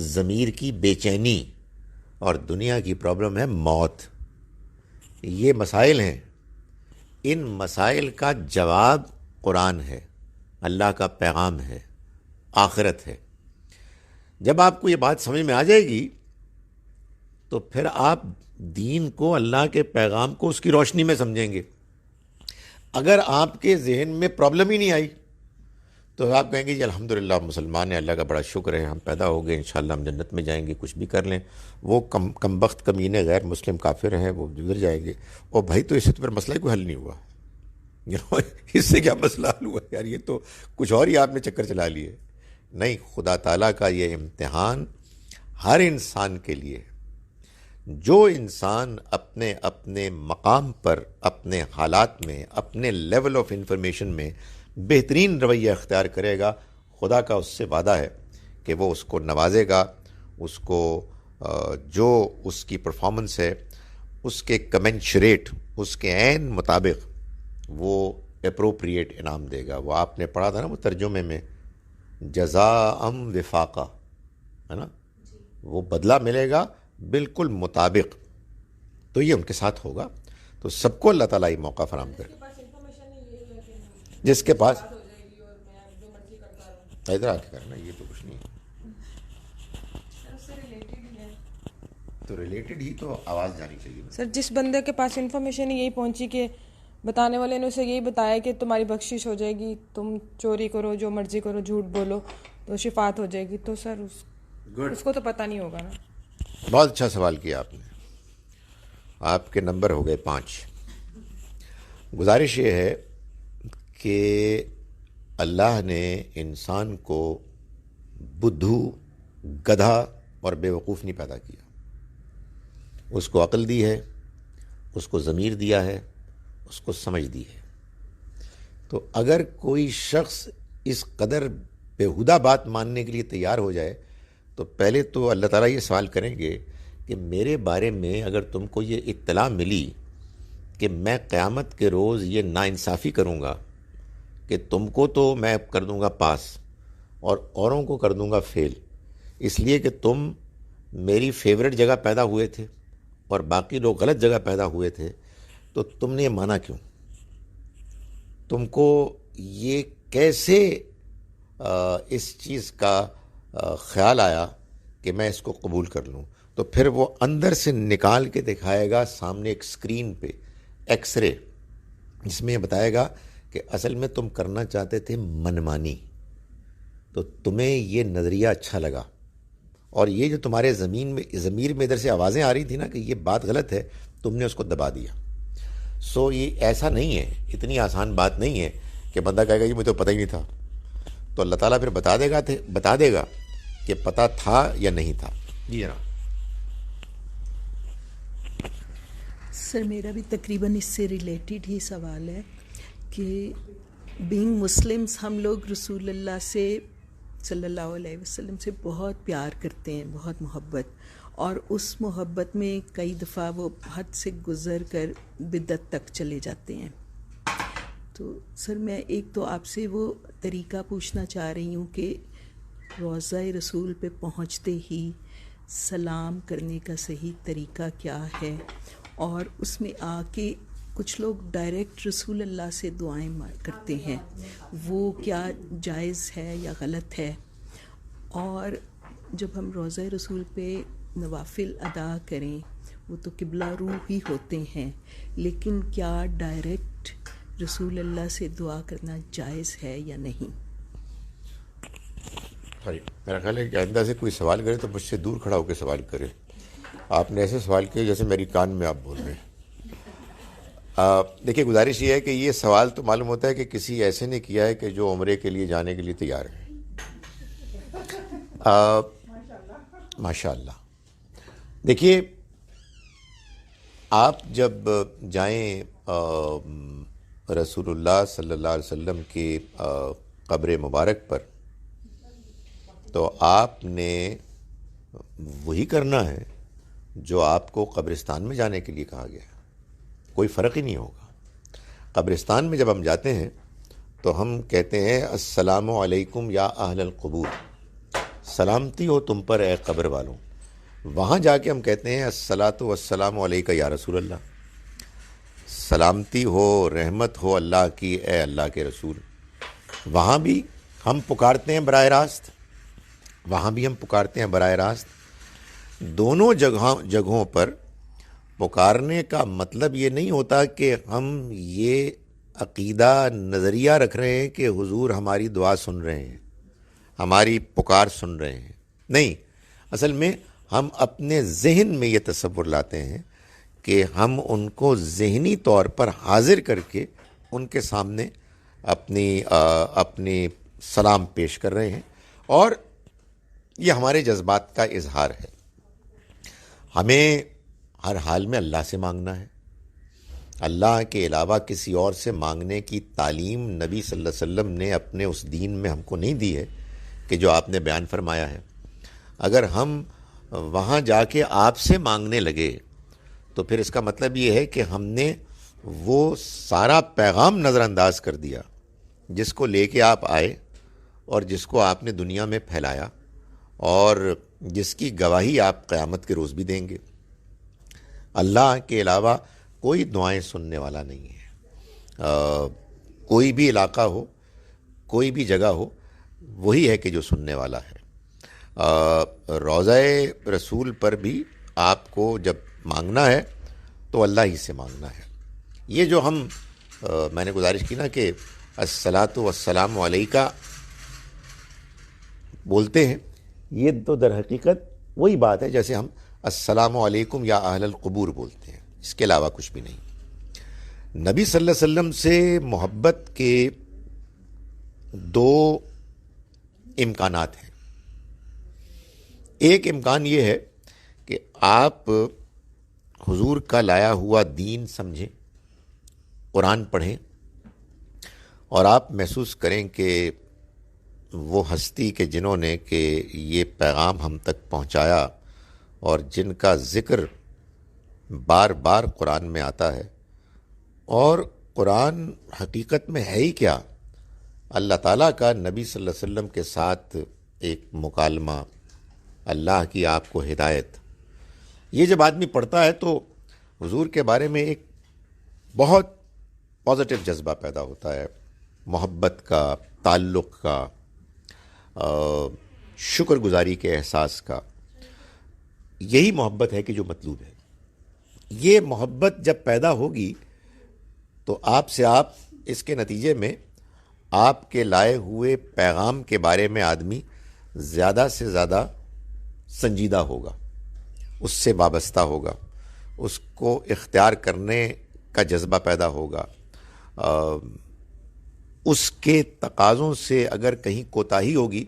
ضمیر کی بے چینی، اور دنیا کی پرابلم ہے موت. یہ مسائل ہیں. ان مسائل کا جواب قرآن ہے، اللہ کا پیغام ہے، آخرت ہے. جب آپ کو یہ بات سمجھ میں آ جائے گی تو پھر آپ دین کو، اللہ کے پیغام کو اس کی روشنی میں سمجھیں گے. اگر آپ کے ذہن میں پرابلم ہی نہیں آئی تو آپ کہیں گے جی الحمدللہ مسلمان ہیں، اللہ کا بڑا شکر ہے، ہم پیدا ہو گئے، انشاءاللہ ہم جنت میں جائیں گے، کچھ بھی کر لیں. وہ کم بخت کمینے غیر مسلم کافر ہیں، وہ گزر جائیں گے. اور بھائی تو اس سے پر مسئلہ کوئی حل نہیں ہوا. اس سے کیا مسئلہ حل ہوا یار؟ یہ تو کچھ اور ہی آپ نے چکر چلا لیے. نہیں، خدا تعالیٰ کا یہ امتحان ہر انسان کے لیے. جو انسان اپنے اپنے مقام پر، اپنے حالات میں، اپنے لیول آف انفارمیشن میں بہترین رویہ اختیار کرے گا، خدا کا اس سے وعدہ ہے کہ وہ اس کو نوازے گا، اس کو جو اس کی پرفارمنس ہے اس کے کمنشریٹ، اس کے عین مطابق وہ اپروپریٹ انعام دے گا. وہ آپ نے پڑھا تھا نا وہ ترجمے میں، جزاءم وفاقہ، ہے نا، وہ بدلہ ملے گا بالکل مطابق. تو یہ ان کے ساتھ ہوگا. تو سب کو اللہ تعالیٰ یہ موقع فراہم کرے. جس کے پاس ادھر آ کے کرنا، یہ تو کچھ نہیں ہے. تو ریلیٹڈ ہی تو آواز جانی چاہیے. سر جس بندے کے پاس انفارمیشن یہی پہنچی کہ بتانے والے نے اسے یہی بتایا کہ تمہاری بخشش ہو جائے گی، تم چوری کرو، جو مرضی کرو، جھوٹ بولو تو شفاعت ہو جائے گی، تو سر اس کو تو پتہ نہیں ہوگا نا. بہت اچھا سوال کیا آپ نے. آپ کے نمبر ہو گئے 5. گزارش یہ ہے کہ اللہ نے انسان کو بدھو، گدھا اور بے وقوف نہیں پیدا کیا. اس کو عقل دی ہے، اس کو ضمیر دیا ہے، اس کو سمجھ دی ہے. تو اگر کوئی شخص اس قدر بیہودہ بات ماننے کے لیے تیار ہو جائے تو پہلے تو اللہ تعالیٰ یہ سوال کریں گے کہ میرے بارے میں اگر تم کو یہ اطلاع ملی کہ میں قیامت کے روز یہ ناانصافی کروں گا کہ تم کو تو میں کر دوں گا پاس اور اوروں کو کر دوں گا فیل، اس لیے کہ تم میری فیورٹ جگہ پیدا ہوئے تھے اور باقی لوگ غلط جگہ پیدا ہوئے تھے، تو تم نے یہ مانا کیوں؟ تم کو یہ کیسے اس چیز کا خیال آیا کہ میں اس کو قبول کر لوں؟ تو پھر وہ اندر سے نکال کے دکھائے گا سامنے ایک اسکرین پہ ایکس رے، جس میں یہ بتائے گا کہ اصل میں تم کرنا چاہتے تھے منمانی، تو تمہیں یہ نظریہ اچھا لگا، اور یہ جو تمہارے ضمیر میں ادھر سے آوازیں آ رہی تھی نا کہ یہ بات غلط ہے، تم نے اس کو دبا دیا. سو یہ ایسا نہیں ہے، اتنی آسان بات نہیں ہے کہ بندہ کہے گا یہ مجھے تو پتہ ہی نہیں تھا. تو اللہ تعالیٰ پھر بتا دے گا کہ پتہ تھا یا نہیں تھا. جی جناب. سر میرا بھی تقریباً اس سے ریلیٹڈ ہی سوال ہے کہ بینگ مسلمس ہم لوگ رسول اللہ سے صلی اللہ علیہ وسلم سے بہت پیار کرتے ہیں، بہت محبت، اور اس محبت میں کئی دفعہ وہ حد سے گزر کر بدعت تک چلے جاتے ہیں. تو سر میں ایک تو آپ سے وہ طریقہ پوچھنا چاہ رہی ہوں کہ روضہ رسول پہ پہنچتے ہی سلام کرنے کا صحیح طریقہ کیا ہے، اور اس میں آ کے کچھ لوگ ڈائریکٹ رسول اللہ سے دعائیں کرتے ہیں، وہ کیا جائز ہے یا غلط ہے؟ اور جب ہم روضہ رسول پہ نوافل ادا کریں وہ تو قبلہ روح ہی ہوتے ہیں، لیکن کیا ڈائریکٹ رسول اللہ سے دعا کرنا جائز ہے یا نہیں؟ میرا خیال ہے کہ آئندہ سے کوئی سوال کرے تو مجھ سے دور کھڑا ہو کے سوال کرے. آپ نے ایسے سوال کیے جیسے میری کان میں آپ بول رہے ہیں. دیکھیے گزارش یہ ہے کہ یہ سوال تو معلوم ہوتا ہے کہ کسی ایسے نے کیا ہے کہ جو عمرے کے لیے جانے کے لیے تیار ہے. ماشاء اللہ. دیکھیے آپ جب جائیں رسول اللہ صلی اللہ علیہ وسلم کی قبر مبارک پر تو آپ نے وہی کرنا ہے جو آپ کو قبرستان میں جانے کے لیے کہا گیا ہے. کوئی فرق ہی نہیں ہوگا. قبرستان میں جب ہم جاتے ہیں تو ہم کہتے ہیں السلام علیکم یا اہل القبور، سلامتی ہو تم پر اے قبر والوں. وہاں جا کے ہم کہتے ہیں الصلاۃ والسلام علیک یا رسول اللہ، سلامتی ہو، رحمت ہو اللہ کی اے اللہ کے رسول. وہاں بھی ہم پکارتے ہیں براہ راست. دونوں جگہوں پر پکارنے کا مطلب یہ نہیں ہوتا کہ ہم یہ عقیدہ نظریہ رکھ رہے ہیں کہ حضور ہماری دعا سن رہے ہیں، ہماری پکار سن رہے ہیں. نہیں، اصل میں ہم اپنے ذہن میں یہ تصور لاتے ہیں کہ ہم ان کو ذہنی طور پر حاضر کر کے ان کے سامنے اپنی سلام پیش کر رہے ہیں. اور یہ ہمارے جذبات کا اظہار ہے. ہمیں ہر حال میں اللہ سے مانگنا ہے. اللہ کے علاوہ کسی اور سے مانگنے کی تعلیم نبی صلی اللہ علیہ وسلم نے اپنے اس دین میں ہم کو نہیں دی ہے کہ جو آپ نے بیان فرمایا ہے. اگر ہم وہاں جا کے آپ سے مانگنے لگے تو پھر اس کا مطلب یہ ہے کہ ہم نے وہ سارا پیغام نظر انداز کر دیا جس کو لے کے آپ آئے اور جس کو آپ نے دنیا میں پھیلایا اور جس کی گواہی آپ قیامت کے روز بھی دیں گے. اللہ کے علاوہ کوئی دعائیں سننے والا نہیں ہے. کوئی بھی علاقہ ہو، کوئی بھی جگہ ہو، وہی ہے کہ جو سننے والا ہے. روضہ رسول پر بھی آپ کو جب مانگنا ہے تو اللہ ہی سے مانگنا ہے. یہ جو ہم میں نے گزارش کی نا کہ الصلاۃ والسلام علیکہ بولتے ہیں، یہ تو در حقیقت وہی بات ہے جیسے ہم السلام علیکم یا اہل القبور بولتے ہیں، اس کے علاوہ کچھ بھی نہیں. نبی صلی اللہ علیہ وسلم سے محبت کے دو امکانات ہیں. ایک امکان یہ ہے کہ آپ حضور کا لایا ہوا دین سمجھیں، قرآن پڑھیں اور آپ محسوس کریں کہ وہ ہستی کے جنہوں نے کہ یہ پیغام ہم تک پہنچایا اور جن کا ذکر بار بار قرآن میں آتا ہے، اور قرآن حقیقت میں ہے ہی کیا؟ اللہ تعالیٰ کا نبی صلی اللہ علیہ وسلم کے ساتھ ایک مکالمہ، اللہ کی آپ کو ہدایت. یہ جب آدمی پڑھتا ہے تو حضور کے بارے میں ایک بہت پازیٹیو جذبہ پیدا ہوتا ہے، محبت کا، تعلق کا، شکر گزاری کے احساس کا. یہی محبت ہے کہ جو مطلوب ہے. یہ محبت جب پیدا ہوگی تو آپ سے آپ اس کے نتیجے میں آپ کے لائے ہوئے پیغام کے بارے میں آدمی زیادہ سے زیادہ سنجیدہ ہوگا، اس سے وابستہ ہوگا، اس کو اختیار کرنے کا جذبہ پیدا ہوگا. اس کے تقاضوں سے اگر کہیں کوتاہی ہوگی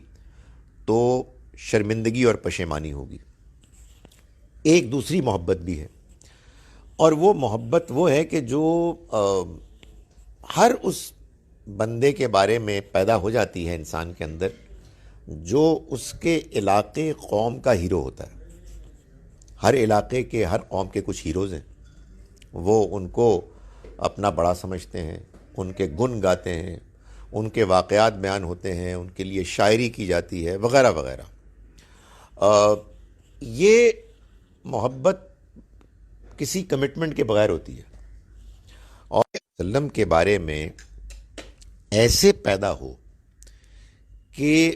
تو شرمندگی اور پشیمانی ہوگی. ایک دوسری محبت بھی ہے، اور وہ محبت وہ ہے کہ جو ہر اس بندے کے بارے میں پیدا ہو جاتی ہے انسان کے اندر جو اس کے علاقے قوم کا ہیرو ہوتا ہے. ہر علاقے کے، ہر قوم کے کچھ ہیروز ہیں، وہ ان کو اپنا بڑا سمجھتے ہیں، ان کے گن گاتے ہیں، ان کے واقعات بیان ہوتے ہیں، ان کے لیے شاعری کی جاتی ہے وغیرہ وغیرہ. یہ محبت کسی کمٹمنٹ کے بغیر ہوتی ہے. اور وسلم کے بارے میں ایسے پیدا ہو کہ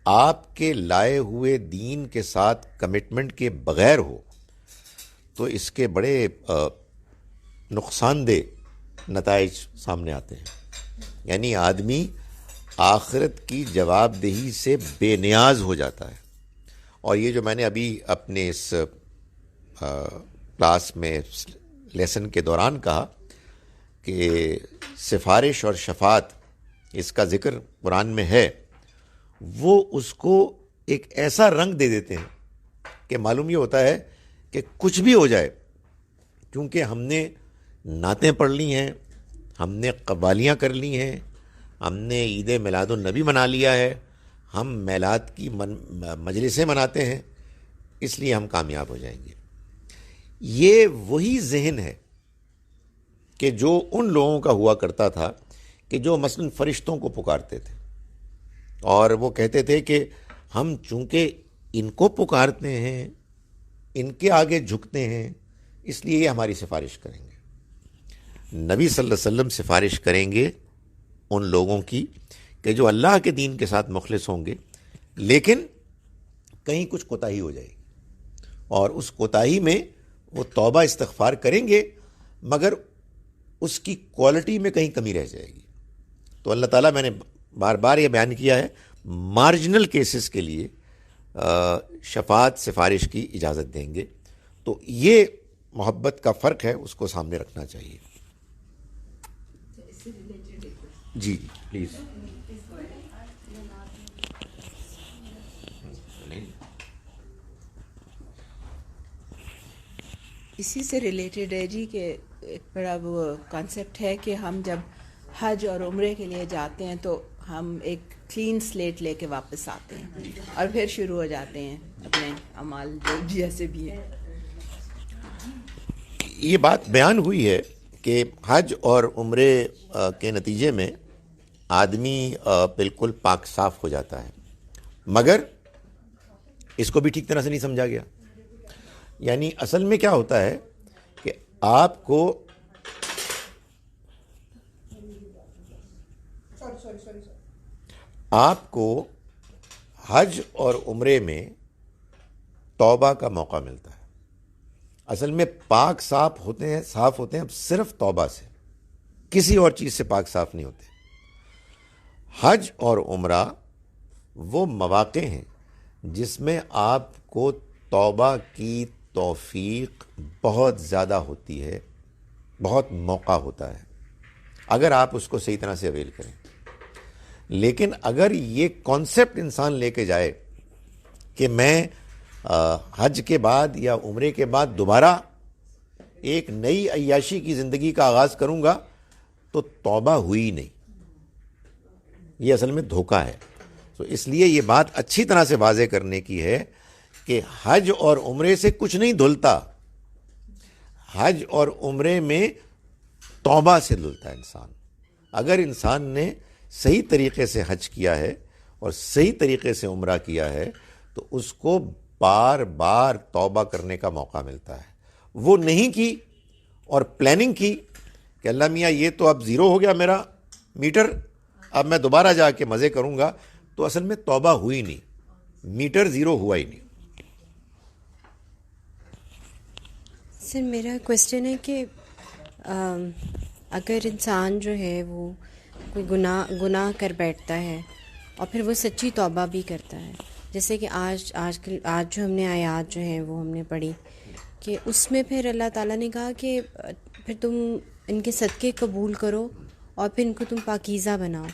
آپ کے لائے ہوئے دین کے ساتھ کمٹمنٹ کے بغیر ہو تو اس کے بڑے نقصان دہ نتائج سامنے آتے ہیں. یعنی آدمی آخرت کی جواب دہی سے بے نیاز ہو جاتا ہے. اور یہ جو میں نے ابھی اپنے اس کلاس میں لیسن کے دوران کہا کہ سفارش اور شفاعت اس کا ذکر قرآن میں ہے، وہ اس کو ایک ایسا رنگ دے دیتے ہیں کہ معلوم یہ ہوتا ہے کہ کچھ بھی ہو جائے، کیونکہ ہم نے نعتیں پڑھ لی ہیں، ہم نے قوالیاں کر لی ہیں، ہم نے عید میلاد النبی منا لیا ہے، ہم میلاد کی مجلسیں مناتے ہیں، اس لیے ہم کامیاب ہو جائیں گے. یہ وہی ذہن ہے کہ جو ان لوگوں کا ہوا کرتا تھا کہ جو مثلا فرشتوں کو پکارتے تھے اور وہ کہتے تھے کہ ہم چونکہ ان کو پکارتے ہیں، ان کے آگے جھکتے ہیں، اس لیے یہ ہماری سفارش کریں گے. نبی صلی اللہ علیہ وسلم سفارش کریں گے ان لوگوں کی کہ جو اللہ کے دین کے ساتھ مخلص ہوں گے، لیکن کہیں کچھ کوتاہی ہو جائے گی، اور اس کوتاہی میں وہ توبہ استغفار کریں گے مگر اس کی کوالٹی میں کہیں کمی رہ جائے گی. تو اللہ تعالیٰ، میں نے بار بار یہ بیان کیا ہے، مارجنل کیسز کے لیے شفاعت سفارش کی اجازت دیں گے. تو یہ محبت کا فرق ہے، اس کو سامنے رکھنا چاہیے. جی پلیز. اسی سے ریلیٹڈ ہے جی کہ ایک بڑا وہ کانسیپٹ ہے کہ ہم جب حج اور عمرے کے لیے جاتے ہیں تو ہم ایک کلین سلیٹ لے کے واپس آتے ہیں اور پھر شروع ہو جاتے ہیں اپنے اعمال جو جیسے بھی ہیں. یہ بات بیان ہوئی ہے کہ حج اور عمرے کے نتیجے میں آدمی بالکل پاک صاف ہو جاتا ہے، مگر اس کو بھی ٹھیک طرح سے نہیں سمجھا گیا. یعنی اصل میں کیا ہوتا ہے کہ آپ کو حج اور عمرے میں توبہ کا موقع ملتا ہے. اصل میں پاک صاف ہوتے ہیں اب صرف توبہ سے، کسی اور چیز سے پاک صاف نہیں ہوتے. حج اور عمرہ وہ مواقع ہیں جس میں آپ کو توبہ کی توفیق بہت زیادہ ہوتی ہے، بہت موقع ہوتا ہے اگر آپ اس کو صحیح طرح سے اویل کریں. لیکن اگر یہ کانسیپٹ انسان لے کے جائے کہ میں حج کے بعد یا عمرے کے بعد دوبارہ ایک نئی عیاشی کی زندگی کا آغاز کروں گا تو توبہ ہوئی نہیں. یہ اصل میں دھوکہ ہے. تو اس لیے یہ بات اچھی طرح سے واضح کرنے کی ہے کہ حج اور عمرے سے کچھ نہیں دھلتا، حج اور عمرے میں توبہ سے دھلتا ہے انسان. اگر انسان نے صحیح طریقے سے حج کیا ہے اور صحیح طریقے سے عمرہ کیا ہے تو اس کو بار بار توبہ کرنے کا موقع ملتا ہے. وہ نہیں کی اور پلاننگ کی کہ اللہ میاں یہ تو اب زیرو ہو گیا میرا میٹر، اب میں دوبارہ جا کے مزے کروں گا، تو اصل میں توبہ ہوئی نہیں، میٹر زیرو ہوا ہی نہیں. سر میرا کویسچن ہے کہ اگر انسان جو ہے وہ کوئی گناہ کر بیٹھتا ہے اور پھر وہ سچی توبہ بھی کرتا ہے، جیسے کہ آج جو ہم نے آیات جو ہیں وہ ہم نے پڑھی کہ اس میں پھر اللہ تعالیٰ نے کہا کہ پھر تم ان کے صدقے قبول کرو اور پھر ان کو تم پاکیزہ بناؤ.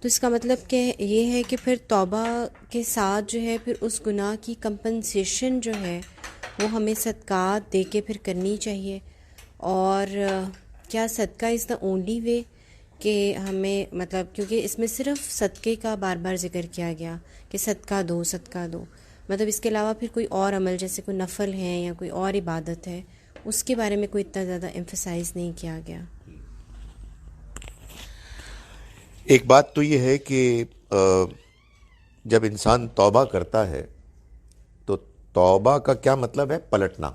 تو اس کا مطلب کہ یہ ہے کہ پھر توبہ کے ساتھ جو ہے پھر اس گناہ کی کمپنسیشن جو ہے وہ ہمیں صدقات دے کے پھر کرنی چاہیے. اور کیا صدقہ از دا اونلی وے کہ ہمیں مطلب، کیونکہ اس میں صرف صدقے کا بار بار ذکر کیا گیا کہ صدقہ دو، مطلب اس کے علاوہ پھر کوئی اور عمل جیسے کوئی نفل ہے یا کوئی اور عبادت ہے اس کے بارے میں کوئی اتنا زیادہ ایمفسائز نہیں کیا گیا. ایک بات تو یہ ہے کہ جب انسان توبہ کرتا ہے تو توبہ کا کیا مطلب ہے؟ پلٹنا.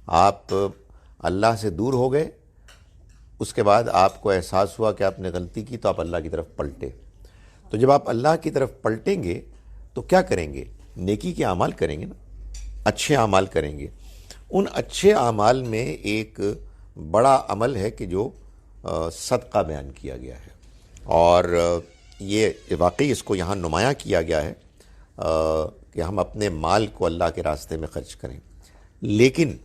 آپ اللہ سے دور ہو گئے، اس کے بعد آپ کو احساس ہوا کہ آپ نے غلطی کی تو آپ اللہ کی طرف پلٹے. تو جب آپ اللہ کی طرف پلٹیں گے تو کیا کریں گے؟ نیکی کے اعمال کریں گے نا، اچھے اعمال کریں گے. ان اچھے اعمال میں ایک بڑا عمل ہے کہ جو صدقہ بیان کیا گیا ہے، اور یہ واقعی اس کو یہاں نمایاں کیا گیا ہے کہ ہم اپنے مال کو اللہ کے راستے میں خرچ کریں. لیکن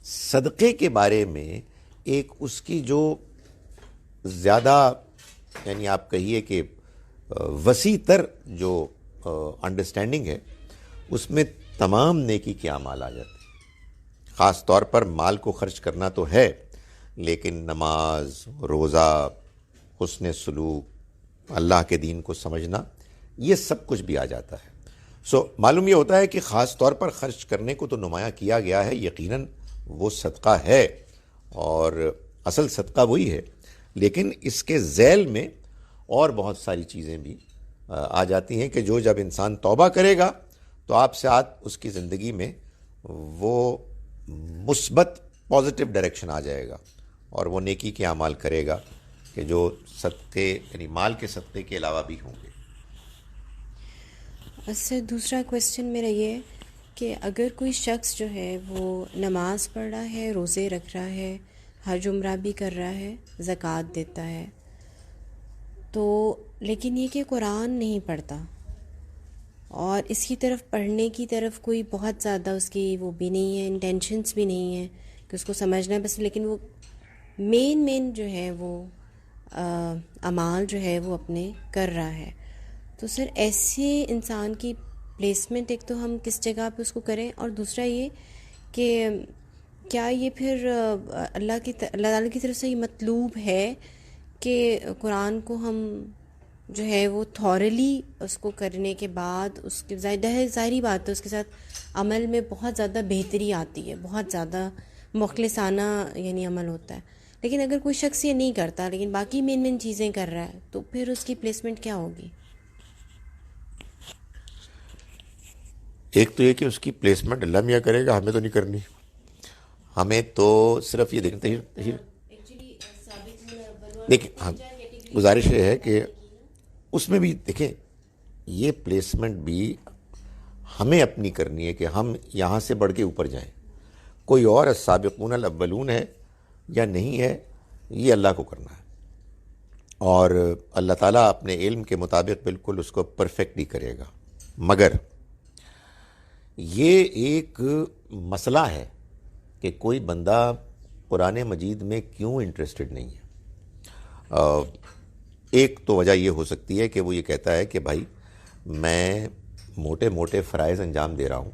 صدقے کے بارے میں ایک اس کی جو زیادہ، یعنی آپ کہیے کہ وسیع تر جو انڈرسٹینڈنگ ہے، اس میں تمام نیکی کے اعمال آ جاتے ہیں. خاص طور پر مال کو خرچ کرنا تو ہے، لیکن نماز، روزہ، حسن سلوک، اللہ کے دین کو سمجھنا، یہ سب کچھ بھی آ جاتا ہے. معلوم یہ ہوتا ہے کہ خاص طور پر خرچ کرنے کو تو نمایاں کیا گیا ہے، یقیناً وہ صدقہ ہے اور اصل صدقہ وہی ہے. لیکن اس کے ذیل میں اور بہت ساری چیزیں بھی آ جاتی ہیں کہ جو جب انسان توبہ کرے گا تو آپ سے اس کی زندگی میں وہ مثبت پازیٹیو ڈائریکشن آ جائے گا اور وہ نیکی کے اعمال کرے گا کہ جو صدقے، یعنی مال کے صدقے کے علاوہ بھی ہوں گے. سر دوسرا کویسچن میرا یہ ہے کہ اگر کوئی شخص جو ہے وہ نماز پڑھ رہا ہے، روزے رکھ رہا ہے، حج عمرہ بھی کر رہا ہے، زکوٰۃ دیتا ہے، تو لیکن یہ کہ قرآن نہیں پڑھتا اور اس کی طرف پڑھنے کی طرف کوئی بہت زیادہ اس کی وہ بھی نہیں ہے، انٹینشنس بھی نہیں ہیں کہ اس کو سمجھنا ہے بس، لیکن وہ مین جو ہے وہ اعمال جو ہے وہ اپنے کر رہا ہے. تو سر ایسے انسان کی پلیسمنٹ ایک تو ہم کس جگہ پہ اس کو کریں، اور دوسرا یہ کہ کیا یہ پھر اللہ تعالیٰ کی طرف سے یہ مطلوب ہے کہ قرآن کو ہم جو ہے وہ تھورلی اس کو کرنے کے بعد اس کے ظاہری بات ہے اس کے ساتھ عمل میں بہت زیادہ بہتری آتی ہے، بہت زیادہ مخلصانہ یعنی عمل ہوتا ہے، لیکن اگر کوئی شخص یہ نہیں کرتا لیکن باقی مین چیزیں کر رہا ہے تو پھر اس کی پلیسمنٹ کیا ہوگی؟ ایک تو یہ کہ اس کی پلیسمنٹ اللہ میاں کرے گا، ہمیں تو نہیں کرنی، ہمیں تو صرف یہ دیکھیں ہاں گزارش یہ ہے کہ اس میں بھی دیکھیں یہ پلیسمنٹ بھی ہمیں اپنی کرنی ہے کہ ہم یہاں سے بڑھ کے اوپر جائیں. کوئی اور السابقون الاولون ہے یا نہیں ہے یہ اللہ کو کرنا ہے، اور اللہ تعالیٰ اپنے علم کے مطابق بالکل اس کو پرفیکٹلی کرے گا. مگر یہ ایک مسئلہ ہے کہ کوئی بندہ قرآن مجید میں کیوں انٹرسٹڈ نہیں ہے. ایک تو وجہ یہ ہو سکتی ہے کہ وہ یہ کہتا ہے کہ بھائی میں موٹے موٹے فرائض انجام دے رہا ہوں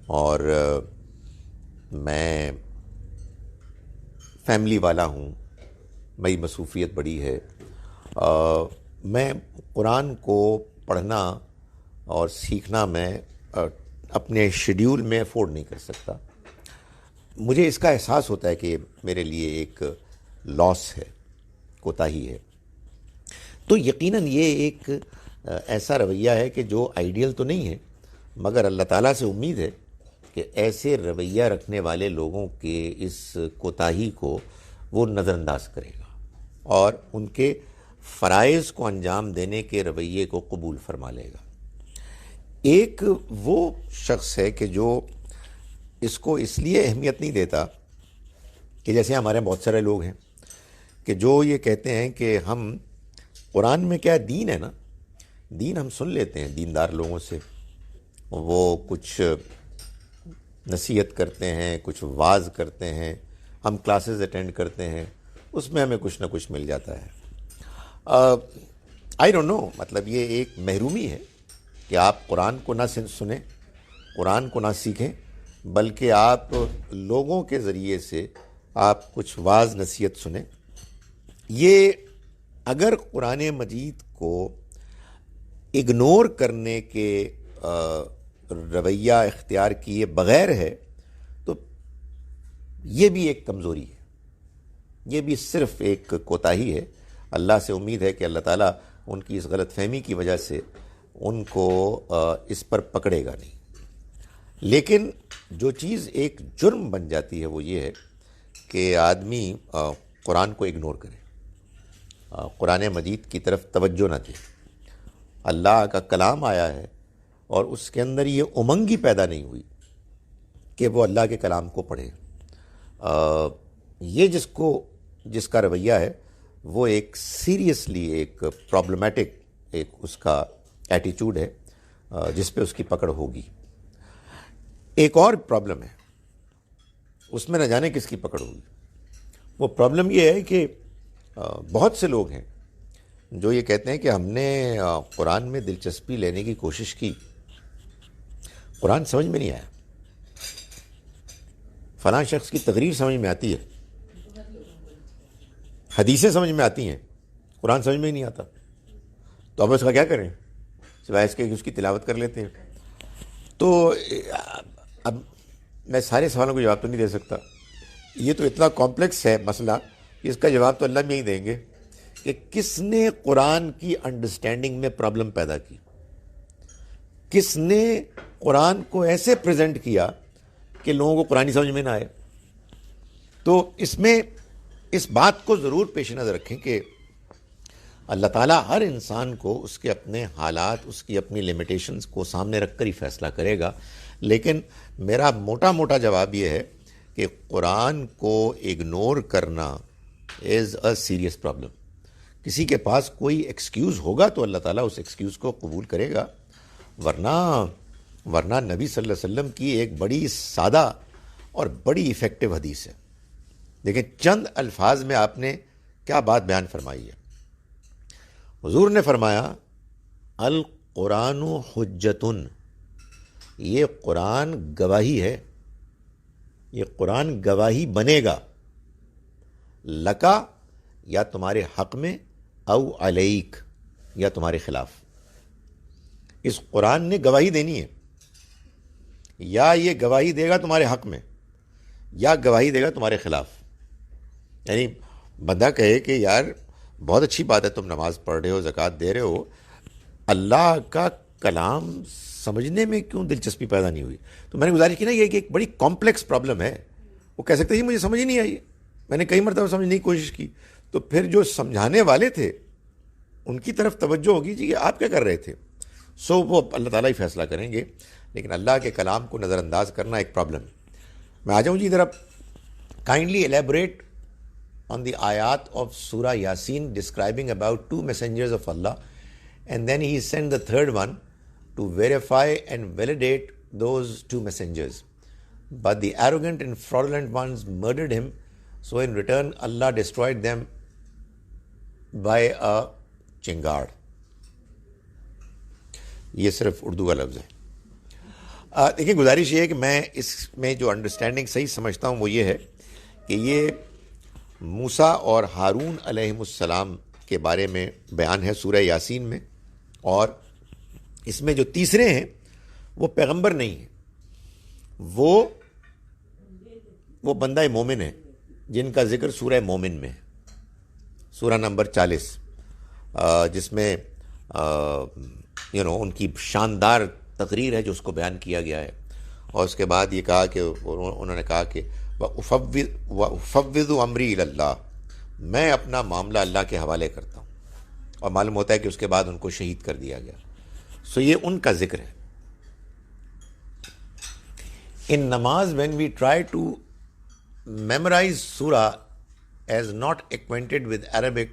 اور میں فیملی والا ہوں، میری مصروفیت بڑی ہے، میں قرآن کو پڑھنا اور سیکھنا میں اپنے شیڈیول میں افورڈ نہیں کر سکتا. مجھے اس کا احساس ہوتا ہے کہ میرے لیے ایک لاس ہے، کوتاہی ہے. تو یقیناً یہ ایک ایسا رویہ ہے کہ جو آئیڈیل تو نہیں ہے، مگر اللہ تعالیٰ سے امید ہے کہ ایسے رویہ رکھنے والے لوگوں کے اس کوتاہی کو وہ نظر انداز کرے گا اور ان کے فرائض کو انجام دینے کے رویے کو قبول فرما لے گا. ایک وہ شخص ہے کہ جو اس کو اس لیے اہمیت نہیں دیتا کہ جیسے ہمارے بہت سارے لوگ ہیں کہ جو یہ کہتے ہیں کہ ہم قرآن میں کیا دین ہے نا، دین ہم سن لیتے ہیں دیندار لوگوں سے، وہ کچھ نصیحت کرتے ہیں، کچھ واعظ کرتے ہیں، ہم کلاسز اٹینڈ کرتے ہیں، اس میں ہمیں کچھ نہ کچھ مل جاتا ہے. آئی ڈونٹ نو، مطلب یہ ایک محرومی ہے کہ آپ قرآن کو نہ سنیں، قرآن کو نہ سیکھیں، بلکہ آپ لوگوں کے ذریعے سے آپ کچھ واعظ نصیحت سنیں. یہ اگر قرآن مجید کو اگنور کرنے کے رویہ اختیار کیے بغیر ہے تو یہ بھی ایک کمزوری ہے، یہ بھی صرف ایک کوتاہی ہے. اللہ سے امید ہے کہ اللہ تعالیٰ ان کی اس غلط فہمی کی وجہ سے ان کو اس پر پکڑے گا نہیں. لیکن جو چیز ایک جرم بن جاتی ہے وہ یہ ہے کہ آدمی قرآن کو اگنور کرے، قرآن مجید کی طرف توجہ نہ دے. اللہ کا کلام آیا ہے اور اس کے اندر یہ امنگ ہی پیدا نہیں ہوئی کہ وہ اللہ کے کلام کو پڑھے. یہ جس کا رویہ ہے وہ ایک سیریسلی ایک پرابلمٹک ایک اس کا ایٹیٹیوڈ ہے جس پہ اس کی پکڑ ہوگی. ایک اور پرابلم ہے، اس میں نہ جانے کس کی پکڑ ہوگی. وہ پرابلم یہ ہے کہ بہت سے لوگ ہیں جو یہ کہتے ہیں کہ ہم نے قرآن میں دلچسپی لینے کی کوشش کی، قرآن سمجھ میں نہیں آیا. فلاں شخص کی تقریر سمجھ میں آتی ہے، حدیثیں سمجھ میں آتی ہیں، قرآن سمجھ میں ہی نہیں آتا، تو اب اس کا کیا کریں سوائے اس کے کہ اس کی تلاوت کر لیتے ہیں. تو اب میں سارے سوالوں کو جواب تو نہیں دے سکتا، یہ تو اتنا کمپلیکس ہے مسئلہ، اس کا جواب تو اللہ میں ہی دیں گے کہ کس نے قرآن کی انڈرسٹینڈنگ میں پرابلم پیدا کی، کس نے قرآن کو ایسے پریزنٹ کیا کہ لوگوں کو قرآن سمجھ میں نہ آئے. تو اس میں اس بات کو ضرور پیش نظر رکھیں کہ اللہ تعالیٰ ہر انسان کو اس کے اپنے حالات، اس کی اپنی لمیٹیشنز کو سامنے رکھ کر ہی فیصلہ کرے گا. لیکن میرا موٹا جواب یہ ہے کہ قرآن کو اگنور کرنا از اے سیریس پرابلم. کسی کے پاس کوئی ایکسکیوز ہوگا تو اللہ تعالیٰ اس ایکسکیوز کو قبول کرے گا، ورنہ نبی صلی اللہ علیہ وسلم کی ایک بڑی سادہ اور بڑی ایفیکٹو حدیث ہے. لیکن چند الفاظ میں آپ نے کیا بات بیان فرمائی ہے. حضور نے فرمایا القرآن حجتن، یہ قرآن گواہی ہے. یہ قرآن گواہی بنے گا لکا یا تمہارے حق میں، او علیک یا تمہارے خلاف. اس قرآن نے گواہی دینی ہے، یا یہ گواہی دے گا تمہارے حق میں یا گواہی دے گا تمہارے خلاف. یعنی بندہ کہے کہ یار بہت اچھی بات ہے، تم نماز پڑھ رہے ہو، زکوٰۃ دے رہے ہو، اللہ کا کلام سمجھنے میں کیوں دلچسپی پیدا نہیں ہوئی؟ تو میں نے گزارش کی نا، یہ کہ ایک بڑی کمپلیکس پرابلم ہے. وہ کہہ سکتے ہیں مجھے سمجھ ہی نہیں آئی، میں نے کئی مرتبہ سمجھنے کی کوشش کی. تو پھر جو سمجھانے والے تھے ان کی طرف توجہ ہوگی جی کہ آپ کیا کر رہے تھے. وہ اللہ تعالیٰ ہی فیصلہ کریں گے، لیکن اللہ کے کلام کو نظر انداز کرنا ایک پرابلم ہے. میں آ جاؤں جی ادھر. اب kindly elaborate on the ayat of Surah Yasin describing about 2 messengers of Allah, and then he sent the third one to verify and validate those 2 messengers. But the arrogant and fraudulent ones murdered him, so in return Allah destroyed them by a chingad. یہ صرف اردو کا لفظ ہے. دیکھیں گزارش یہ ہے کہ میں اس میں جو انڈرسٹینڈنگ صحیح سمجھتا ہوں وہ یہ ہے کہ یہ موسیٰ اور ہارون علیہم السلام کے بارے میں بیان ہے سورہ یاسین میں، اور اس میں جو تیسرے ہیں وہ پیغمبر نہیں ہیں، وہ بندہ مومن ہے جن کا ذکر سورہ مومن میں ہے، سورہ نمبر 40، جس میں ان کی شاندار تقریر ہے جو اس کو بیان کیا گیا ہے. اور اس کے بعد یہ کہا کہ انہوں نے کہا کہ وَأُفَوِّضُ أَمْرِي إِلَى اللَّهِ، میں اپنا معاملہ اللہ کے حوالے کرتا ہوں. اور معلوم ہوتا ہے کہ اس کے بعد ان کو شہید کر دیا گیا. یہ ان کا ذکر ہے. ان نماز when we try to memorize surah as not acquainted with Arabic,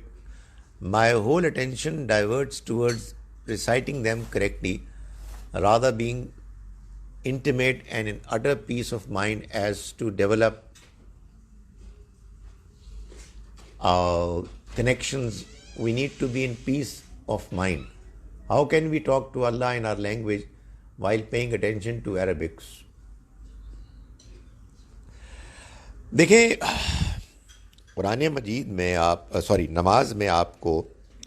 my whole attention diverts towards reciting them correctly, rather being intimate and in utter peace of mind as to develop connections. We need to be in peace of mind. How can we talk to Allah in our language while paying attention to Arabics? دیکھیں قرآن مجید میں نماز میں آپ کو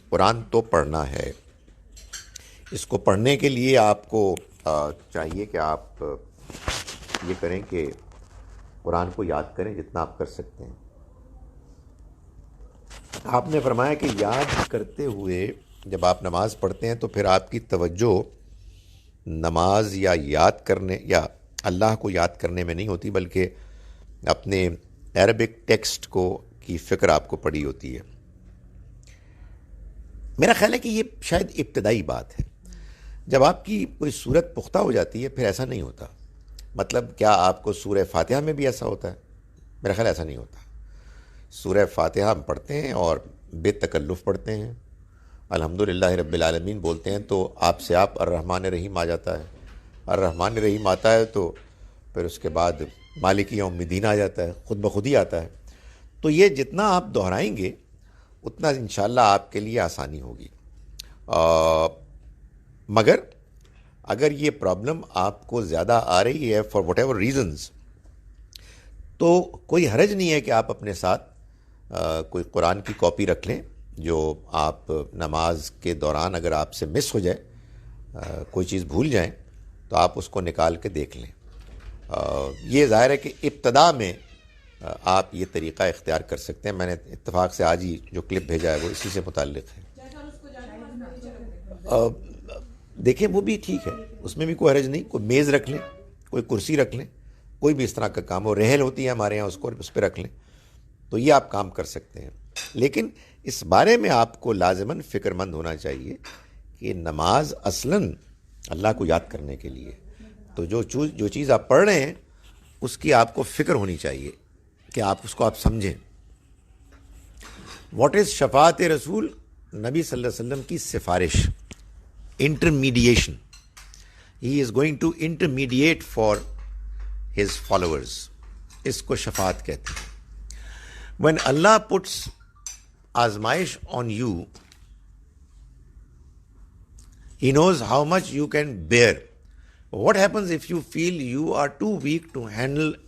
قرآن تو پڑھنا ہے. اس کو پڑھنے کے لیے آپ کو چاہیے کہ آپ یہ کریں کہ قرآن کو یاد کریں جتنا آپ کر سکتے ہیں. آپ نے فرمایا کہ یاد کرتے ہوئے جب آپ نماز پڑھتے ہیں تو پھر آپ کی توجہ نماز یا یاد کرنے یا اللہ کو یاد کرنے میں نہیں ہوتی، بلکہ اپنے عربک ٹیکسٹ کی فکر آپ کو پڑی ہوتی ہے. میرا خیال ہے کہ یہ شاید ابتدائی بات ہے. جب آپ کی کوئی صورت پختہ ہو جاتی ہے پھر ایسا نہیں ہوتا. مطلب کیا آپ کو سورہ فاتحہ میں بھی ایسا ہوتا ہے؟ میرا خیال ایسا نہیں ہوتا. سورہ فاتحہ ہم پڑھتے ہیں اور بے تکلف پڑھتے ہیں، الحمدللہ رب العالمین بولتے ہیں تو آپ سے آپ الرحمن الرحیم آ جاتا ہے. الرحمن الرحیم آتا ہے تو پھر اس کے بعد مالک یوم الدین آ جاتا ہے، خود بخود ہی آتا ہے. تو یہ جتنا آپ دہرائیں گے اتنا انشاءاللہ آپ کے لیے آسانی ہوگی. مگر اگر یہ پرابلم آپ کو زیادہ آ رہی ہے فار وٹ ایور ریزنز، تو کوئی حرج نہیں ہے کہ آپ اپنے ساتھ کوئی قرآن کی کاپی رکھ لیں، جو آپ نماز کے دوران اگر آپ سے مس ہو جائے، کوئی چیز بھول جائیں، تو آپ اس کو نکال کے دیکھ لیں. یہ ظاہر ہے کہ ابتدا میں آپ یہ طریقہ اختیار کر سکتے ہیں. میں نے اتفاق سے آج ہی جو کلپ بھیجا ہے وہ اسی سے متعلق ہے. دیکھیں وہ بھی ٹھیک ہے، اس میں بھی کوئی حرج نہیں. کوئی میز رکھ لیں، کوئی کرسی رکھ لیں، کوئی بھی اس طرح کا کام ہو. رحل ہوتی ہے ہمارے یہاں، اس پہ رکھ لیں، تو یہ آپ کام کر سکتے ہیں. لیکن اس بارے میں آپ کو لازماً فکر مند ہونا چاہیے کہ نماز اصلاً اللہ کو یاد کرنے کے لیے، تو جو چیز آپ پڑھ رہے ہیں اس کی آپ کو فکر ہونی چاہیے کہ آپ اس کو آپ سمجھیں. واٹ از شفاعت رسول؟ نبی صلی اللہ علیہ وسلم کی سفارش، intermediation. He is going to intermediate for his followers. اس کو شفاعت کہتے ہیں. when Allah puts آزمائش on you, He knows how much you can bear. What happens if you feel you are too weak to handle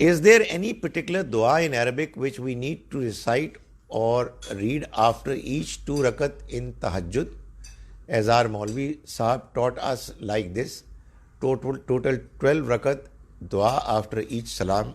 Is there any particular dua in Arabic which we need to recite or read after each 2 rakat in tahajjud? As our Maulvi Sahab taught us like this, total 12 rakat dua after each salam.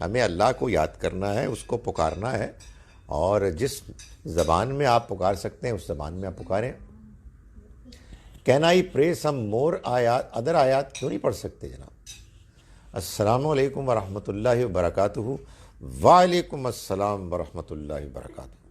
ہمیں اللہ کو یاد کرنا ہے، اس کو پکارنا ہے، اور جس زبان میں آپ پکار سکتے ہیں اس زبان میں آپ پکاریں. کین آئی پرے سم مور آیات، ادر آیات کیوں نہیں پڑھ سکتے جناب؟ السلام علیکم ورحمۃ اللہ وبرکاتہ. وعلیکم السلام ورحمۃ اللہ وبرکاتہ.